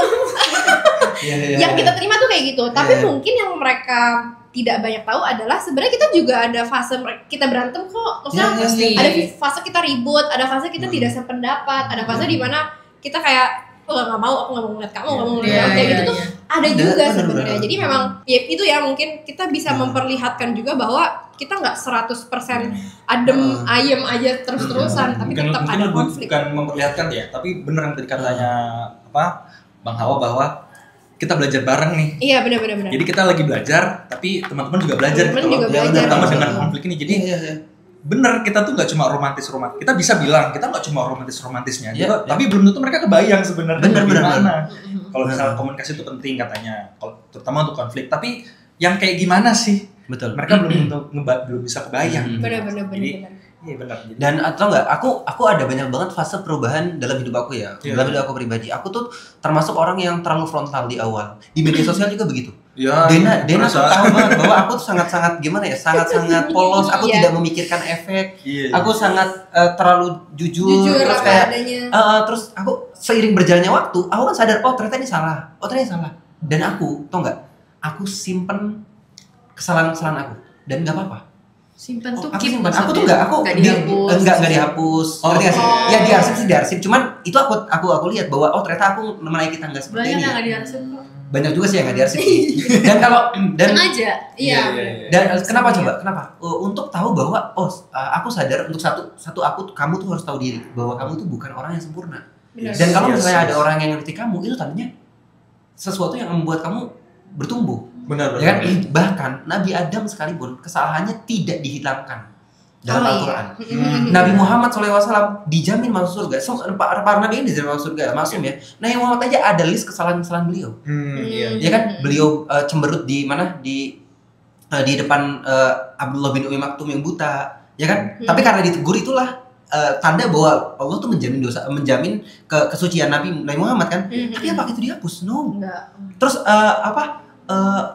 Yang kita terima tuh kayak gitu. Tapi mungkin yang mereka tidak banyak tahu adalah sebenarnya kita juga ada fase kita berantem kok. Maksudnya ada fase kita ribut, ada fase kita tidak sependapat, ada fase di mana kita kayak nggak mau, aku nggak mau ngeliat kamu, nggak mau ngeliat kamu kayak gitu tuh ada juga sebenarnya. Jadi memang ya itu ya mungkin kita bisa memperlihatkan juga bahwa kita nggak 100% adem ayem aja terus-terusan, tapi Mungkin tetap ada konflik. bukan memperlihatkan ya, tapi bener yang tadi katanya Bang Hawa bahwa kita belajar bareng nih. Iya benar. Jadi kita lagi belajar, tapi teman-teman juga belajar Teman-teman gitu juga loh. belajar. Terutama Betul. dengan konflik ini. Jadi bener kita tuh nggak cuma romantis. Kita bisa bilang kita nggak cuma romantisnya, juga, tapi belum tentu mereka kebayang sebenarnya gimana. Kalau misalnya komunikasi itu penting katanya, terutama untuk konflik. Tapi yang kayak gimana sih? Betul. Mereka belum bisa kebayang. Benar. Iya benar. Dan atau enggak, aku ada banyak banget fase perubahan dalam hidup aku ya. Dalam hidup aku pribadi. Aku tuh termasuk orang yang terlalu frontal di awal. Di media sosial juga begitu. Ya, Dena tuh tahu banget bahwa aku tuh sangat-sangat gimana ya? Sangat-sangat polos. Aku tidak memikirkan efek. Aku sangat terlalu jujur terus kayak terus aku seiring berjalannya waktu, aku kan sadar ternyata ini salah. Dan aku, tau enggak? Aku simpen kesalahan-kesalahan aku dan enggak apa-apa. Simpen tuh Aku keep simpan. Aku tuh maksudnya. aku Nggak dihapus. enggak dihapus. Ngerti nggak sih? Ya diarsip sih diarsip. Cuman itu aku lihat bahwa ternyata aku menaik kita enggak seperti Banyak ini. yang nggak diarsip kok. Banyak juga sih yang enggak diarsip. Dan Sengaja. Iya. dan kenapa coba? Kenapa? Untuk tahu bahwa aku sadar untuk satu kamu tuh harus tahu diri bahwa kamu tuh bukan orang yang sempurna. Benar. Dan kalau misalnya ada orang yang ngerti kamu, itu tandanya sesuatu yang membuat kamu bertumbuh. Benar. Ya kan? Bahkan Nabi Adam sekalipun kesalahannya tidak dihilangkan dalam Al-Quran. Nabi Muhammad SAW dijamin masuk surga. Para nabi ini dijamin masuk surga, maksum ya. Nabi Muhammad aja ada list kesalahan-kesalahan beliau. Ya kan? Beliau cemberut di mana? Di depan Abdullah bin Umi Maktum yang buta, ya kan? Tapi karena ditegur itulah tanda bahwa Allah tuh menjamin kesucian Nabi Muhammad kan. Tapi apa itu dihapus? No. Enggak. Terus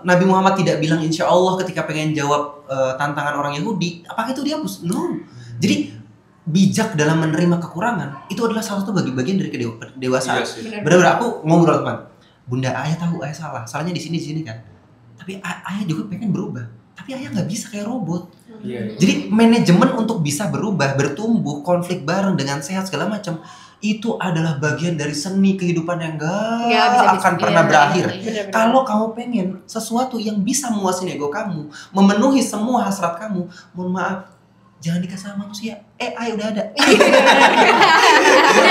Nabi Muhammad tidak bilang insya Allah ketika pengen jawab tantangan orang Yahudi, apakah itu dihapus? No. Jadi bijak dalam menerima kekurangan itu adalah salah satu bagian dari kedewasaan. Benar-benar aku ngobrol teman, Bunda ayah tahu ayah salah, salahnya di sini kan. Tapi ayah juga pengen berubah, tapi ayah nggak bisa kayak robot. Jadi manajemen untuk bisa berubah, bertumbuh, konflik bareng dengan sehat segala macam. Itu adalah bagian dari seni kehidupan yang gak akan pernah berakhir. Kalau kamu pengen sesuatu yang bisa memuaskan ego kamu, memenuhi semua hasrat kamu, mohon maaf, jangan dikasih sama manusia. AI udah ada.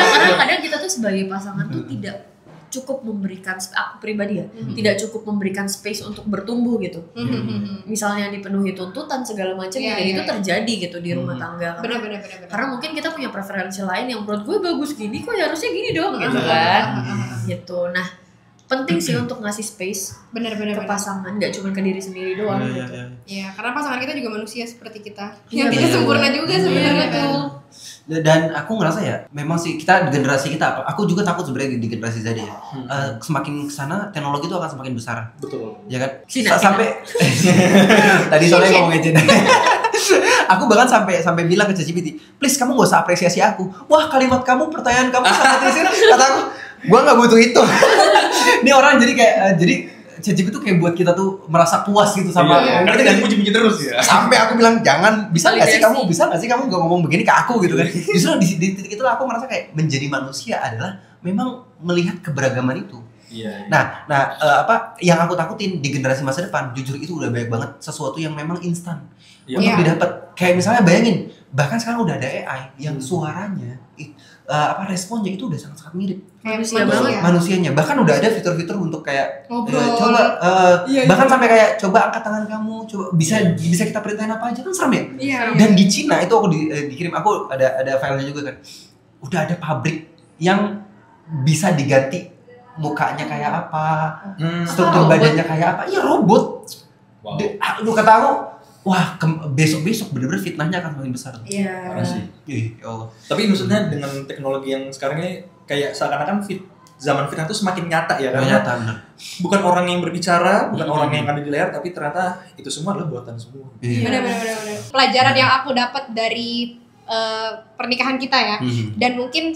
Karena kadang kita tuh sebagai pasangan tuh tidak cukup memberikan, aku pribadi ya, tidak cukup memberikan space untuk bertumbuh gitu. Misalnya dipenuhi tuntutan segala macam, itu terjadi gitu di rumah tangga. Benar. Karena mungkin kita punya preferensi lain yang menurut gue bagus gini, kok ya harusnya gini dong gitu kan. Gitu. Nah, penting sih untuk ngasih space ke pasangan, nggak cuma ke diri sendiri doang gitu. Iya, karena pasangan kita juga manusia seperti kita. Iya, Yang tidak sempurna juga sebenarnya kan. Dan aku ngerasa ya, memang sih kita generasi kita, aku juga takut sebenarnya di generasi Z ya. Semakin kesana teknologi itu akan semakin besar. Betul. Ya kan? Sampai tadi soalnya ngomongin Cina. Aku bahkan sampai bilang ke ChatGPT, please kamu gak usah apresiasi aku. Wah kalimat kamu, pertanyaan kamu sangat disini. Kata aku, gua nggak butuh itu. Ini orang jadi kayak ChatGPT tuh kayak buat kita tuh merasa puas gitu sama. Karena kita puji-puji terus ya. Sampai aku bilang jangan, bisa nggak sih kamu gak ngomong begini ke aku gitu kan? Justru di titik itulah aku merasa kayak menjadi manusia adalah memang melihat keberagaman itu. Nah, yang aku takutin di generasi masa depan, jujur itu udah banyak banget sesuatu yang memang instan untuk didapat. Kayak misalnya bayangin, bahkan sekarang udah ada AI yang suaranya, responnya itu udah sangat mirip manusianya. Bahkan udah ada fitur-fitur untuk kayak coba bahkan sampai kayak coba angkat tangan kamu, coba bisa kita perintahin apa aja, kan serem ya. Dan di Cina itu aku dikirim, aku ada filenya juga kan. Udah ada pabrik yang bisa diganti mukanya kayak apa, struktur badannya kayak apa, iya robot. Wow. Lu kata aku, wah besok bener-bener fitnahnya akan semakin besar. Iya. Parah sih. Ya Allah. Tapi maksudnya dengan teknologi yang sekarang ini kayak seakan-akan zaman fitnah itu semakin nyata ya, karena Nyata bener. bukan orang yang berbicara, bukan orang yang ada di layar, tapi ternyata itu semua adalah buatan semua. Iya. Benar. Pelajaran yang aku dapat dari pernikahan kita ya, dan mungkin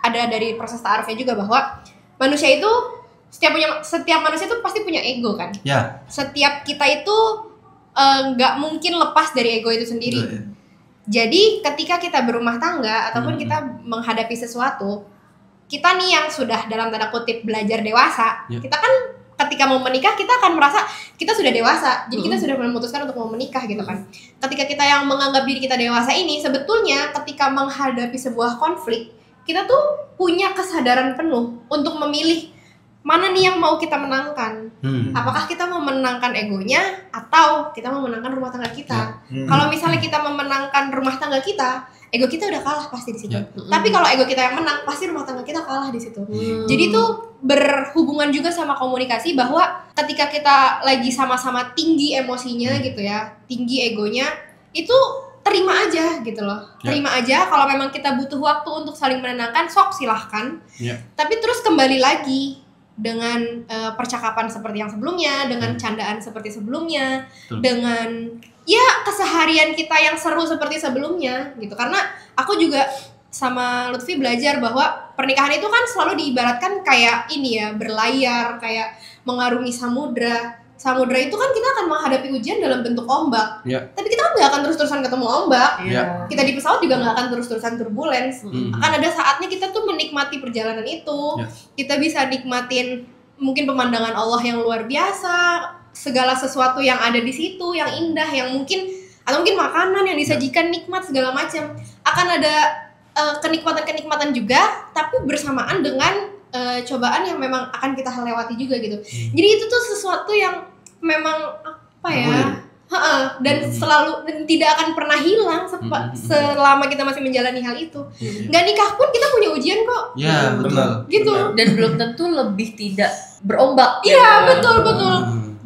ada dari proses ta'arufnya juga, bahwa manusia itu setiap manusia itu pasti punya ego kan. Ya. Setiap kita itu nggak mungkin lepas dari ego itu sendiri. Betul, ya. Jadi ketika kita berumah tangga ataupun kita menghadapi sesuatu, kita nih yang sudah dalam tanda kutip belajar dewasa, kita kan ketika mau menikah kita akan merasa kita sudah dewasa, jadi kita sudah memutuskan untuk mau menikah gitu kan. Ketika kita yang menganggap diri kita dewasa ini, sebetulnya ketika menghadapi sebuah konflik, kita tuh punya kesadaran penuh untuk memilih mana nih yang mau kita menangkan. Apakah kita mau menangkan egonya atau kita mau menangkan rumah tangga kita? Kalau misalnya kita memenangkan rumah tangga kita, ego kita udah kalah pasti di situ. Tapi kalau ego kita yang menang, pasti rumah tangga kita kalah di situ. Jadi itu berhubungan juga sama komunikasi, bahwa ketika kita lagi sama-sama tinggi emosinya gitu ya, tinggi egonya, itu terima aja gitu loh. Terima aja kalau memang kita butuh waktu untuk saling menenangkan, sok silahkan. Tapi terus kembali lagi dengan percakapan seperti yang sebelumnya, dengan candaan seperti sebelumnya, dengan ya keseharian kita yang seru seperti sebelumnya gitu. Karena aku juga sama Lutfi belajar bahwa pernikahan itu kan selalu diibaratkan kayak ini ya, berlayar, kayak mengarungi samudra. Samudra itu kan kita akan menghadapi ujian dalam bentuk ombak. Tapi kita kan gak akan terus-terusan ketemu ombak. Kita di pesawat juga gak akan terus-terusan turbulence. Akan ada saatnya kita tuh menikmati perjalanan itu. Kita bisa nikmatin mungkin pemandangan Allah yang luar biasa, segala sesuatu yang ada di situ yang indah, yang mungkin atau mungkin makanan yang disajikan nikmat segala macam. Akan ada kenikmatan-kenikmatan juga, tapi bersamaan dengan cobaan yang memang akan kita lewati juga gitu. Jadi itu tuh sesuatu yang memang apa ya, dan selalu dan tidak akan pernah hilang selama kita masih menjalani hal itu. Nggak nikah pun kita punya ujian kok. Ya betul. Gitu. Dan belum tentu lebih tidak berombak. Iya betul.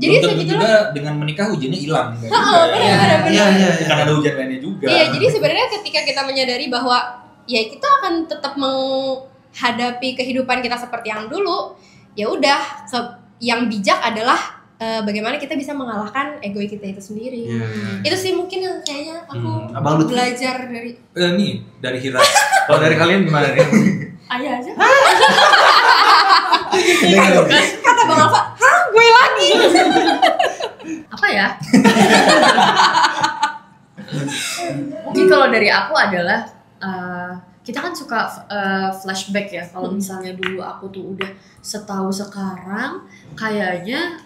Jadi belum tentu juga dengan menikah ujiannya hilang. Bukan ada ujian lainnya juga. Iya, jadi sebenarnya ketika kita menyadari bahwa ya kita akan tetap menghadapi kehidupan kita seperti yang dulu, ya udah, yang bijak adalah bagaimana kita bisa mengalahkan ego kita itu sendiri. Itu sih mungkin yang kayaknya aku belajar dari nih dari Hira. Kalau dari kalian gimana nih? Ayah aja. Kata Bang Alfa, gue lagi. Apa ya? Mungkin kalau dari aku adalah kita kan suka flashback ya. Kalau misalnya dulu aku tuh udah setahu sekarang, kayaknya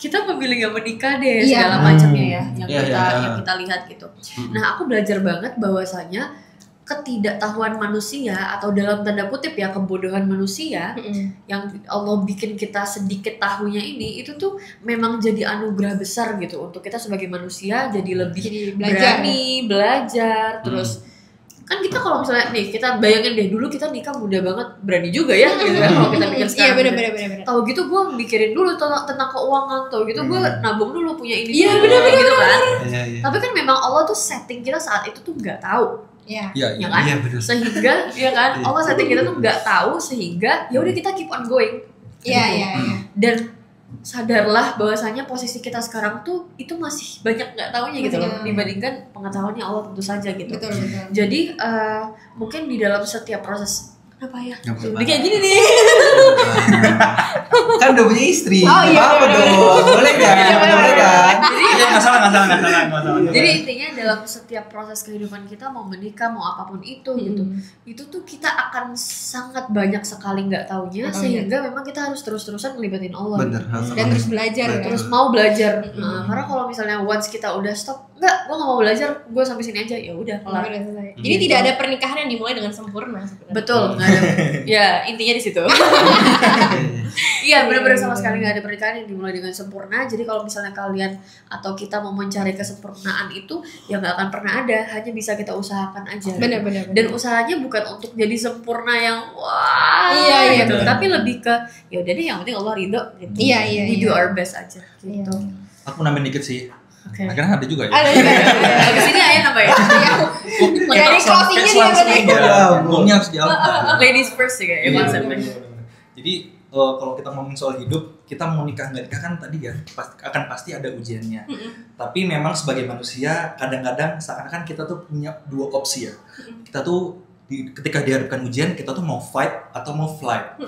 kita memilih gak menikah deh, segala macamnya ya, yang kita lihat gitu. Nah, aku belajar banget bahwasanya ketidaktahuan manusia atau dalam tanda kutip ya kebodohan manusia yang Allah bikin kita sedikit tahunya ini, itu tuh memang jadi anugerah besar gitu untuk kita sebagai manusia, jadi lebih berani belajar. Terus kan kita kalau misalnya nih, kita bayangin deh dulu kita nikah muda banget, berani juga ya gitu kan kalau kita mikir sekarang. Iya benar. Tahu gitu gue mikirin dulu tentang keuangan, tahu gitu gue nabung dulu punya ini. Iya benar gitu kan. Iya. Tapi kan memang Allah tuh setting kita saat itu tuh nggak tahu. Iya. Kan? Iya, benar. Sehingga ya kan Allah setting kita tuh nggak tahu, sehingga ya udah kita keep on going. Iya. Dan sadarlah bahwasanya posisi kita sekarang tuh itu masih banyak nggak taunya gitu loh, dibandingkan pengetahuannya Allah tentu saja gitu. Betul. Jadi mungkin di dalam setiap proses apa ya? Ini kayak gini nih. Kan udah punya istri. Oh, iya, apa bener. dong? Boleh kan? Boleh kan? Nggak salah. Jadi intinya dalam setiap proses kehidupan kita, mau menikah mau apapun itu gitu, itu tuh kita akan sangat banyak sekali nggak taunya, sehingga memang kita harus terus-terusan ngelibatin Allah. Bener. Dan terus belajar. Terus mau belajar. Karena kalau misalnya once kita udah stop, enggak, gue nggak mau belajar, gue sampai sini aja, ya udah kelar. Jadi tidak ada pernikahan yang dimulai dengan sempurna sebenarnya. Betul, nggak ada. Ya intinya di situ. Iya, benar-benar sama sekali nggak ada pernikahan yang dimulai dengan sempurna. Jadi kalau misalnya kalian atau kita mau mencari kesempurnaan itu, ya nggak akan pernah ada. Hanya bisa kita usahakan aja. Benar-benar. Dan usahanya bukan untuk jadi sempurna yang wah, Iya, gitu. benar. Tapi lebih ke ya udah deh, yang penting Allah ridho. Gitu. Iya, We do our best aja. Gitu. Aku nambahin dikit sih. Oke. Akhirnya ada juga ya. Ada juga. Abis ini ayah apa ya? Jadi closing-nya juga berarti. Ngomongnya harus dialog. Ladies first ya, Iya, konsepnya. Jadi kalau kita ngomongin soal hidup, kita mau nikah nggak nikah kan tadi ya akan pasti ada ujiannya. Tapi memang sebagai manusia kadang-kadang seakan-akan kita tuh punya dua opsi ya. Kita tuh ketika dihadapkan ujian kita tuh mau fight atau mau flight.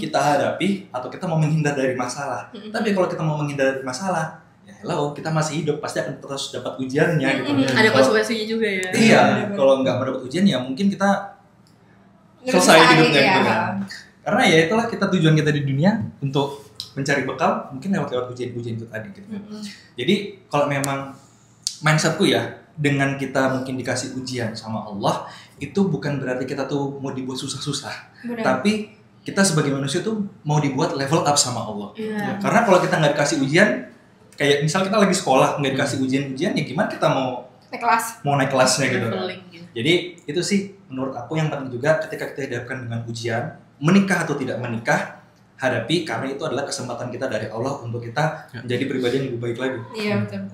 Kita hadapi atau kita mau menghindar dari masalah. Tapi kalau kita mau menghindar dari masalah, ya hello, kita masih hidup pasti akan terus dapat ujiannya gitu. Ada konsekuensinya juga ya. Iya, kalau nggak mendapat ujian ya mungkin kita selesai hidupnya gitu kan. Karena ya itulah tujuan kita di dunia untuk mencari bekal, mungkin lewat ujian-ujian itu tadi gitu. Jadi kalau memang mindsetku ya, dengan kita mungkin dikasih ujian sama Allah, itu bukan berarti kita tuh mau dibuat susah-susah. Tapi kita sebagai manusia tuh mau dibuat level up sama Allah. Karena kalau kita nggak dikasih ujian, kayak misal kita lagi sekolah nggak dikasih ujian-ujian, ya gimana kita mau naik kelasnya gitu. Jadi itu sih menurut aku yang penting juga ketika kita dihadapkan dengan ujian, menikah atau tidak menikah, hadapi karena itu adalah kesempatan kita dari Allah untuk kita menjadi pribadi yang lebih baik lagi. Iya, betul.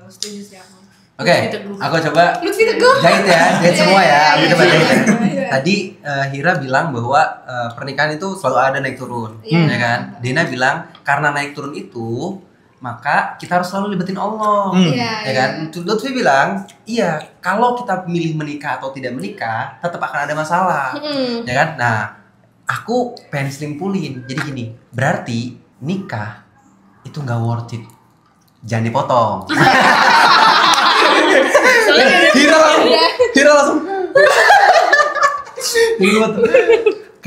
Setuju sih aku. Oke, aku coba Lutfi Teguh. jahit semua ya. Aku coba Iya. jahit. Tadi Hira bilang bahwa pernikahan itu selalu ada naik turun, ya kan? Dina bilang karena naik turun itu maka kita harus selalu libatin Allah, ya kan? Lutfi bilang, iya, kalau kita milih menikah atau tidak menikah, tetap akan ada masalah, ya kan? Nah, aku pengen selimpulin, jadi gini, berarti nikah itu nggak worth it, jangan dipotong. Hira langsung.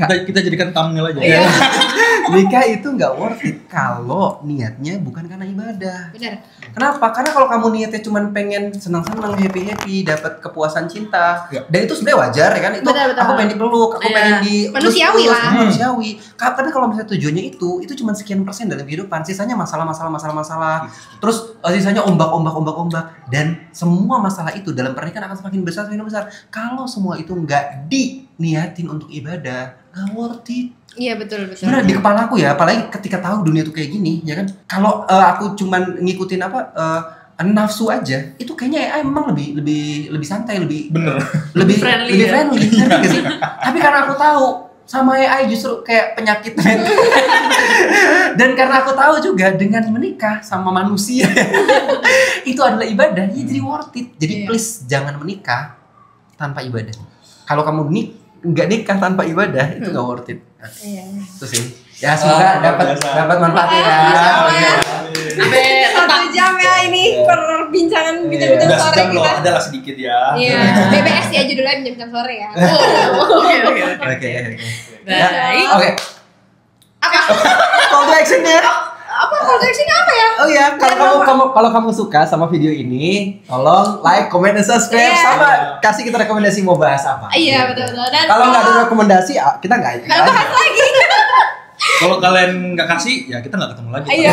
Kita jadikan thumbnail aja. Ya. Nikah itu nggak worth it kalau niatnya bukan karena ibadah. Benar. Kenapa? Karena kalau kamu niatnya cuma pengen senang-senang, happy-happy, dapat kepuasan cinta, dan itu sebenarnya wajar ya kan? Itu Betul. aku pengen dipeluk, aku pengen di Manusiawi lah. manusiawi. Tapi kalau misalnya tujuannya itu cuma sekian persen dalam kehidupan, sisanya masalah. Terus sisanya ombak, dan semua masalah itu dalam pernikahan akan semakin besar. Kalau semua itu nggak diniatin untuk ibadah, nggak worth it. Iya, betul. Sebenarnya di kepala aku ya, apalagi ketika tahu dunia tuh kayak gini, ya kan? Kalau aku cuman ngikutin nafsu aja, itu kayaknya emang lebih santai, lebih friendly, ngerti gak sih? Tapi karena aku tahu sama AI justru kayak penyakit mental. Dan karena aku tahu juga dengan menikah sama manusia itu adalah ibadah, ya jadi worth it. Jadi please jangan menikah tanpa ibadah. Kalau kamu nggak nikah tanpa ibadah itu nggak worth it. Itu sih. Ya semoga dapat manfaatnya ya. Sampai 1 jam ya ini perbincangan bincang-bincang Udah sore sejam loh, kita. adalah sedikit ya. Iya, BBS ya judulnya bincang-bincang sore ya. Oke. Baik. Oke. Apa? Call to action-nya. Apa call to action-nya apa ya? Oh iya, kalau kamu suka sama video ini, tolong like, comment, dan subscribe, sama kasih kita rekomendasi mau bahas apa. Iya, betul. Dan Kalau nggak ada rekomendasi, kita nggak bahas lagi. Kalau kalian nggak kasih, ya kita nggak ketemu lagi. Iya.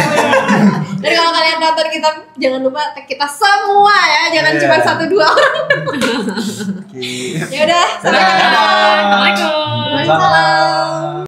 Dan kalau kalian nonton kita, jangan lupa tag kita semua ya, jangan cuma 1-2 orang. Ya udah, sampai ketemu. Assalamualaikum. Waalaikumsalam.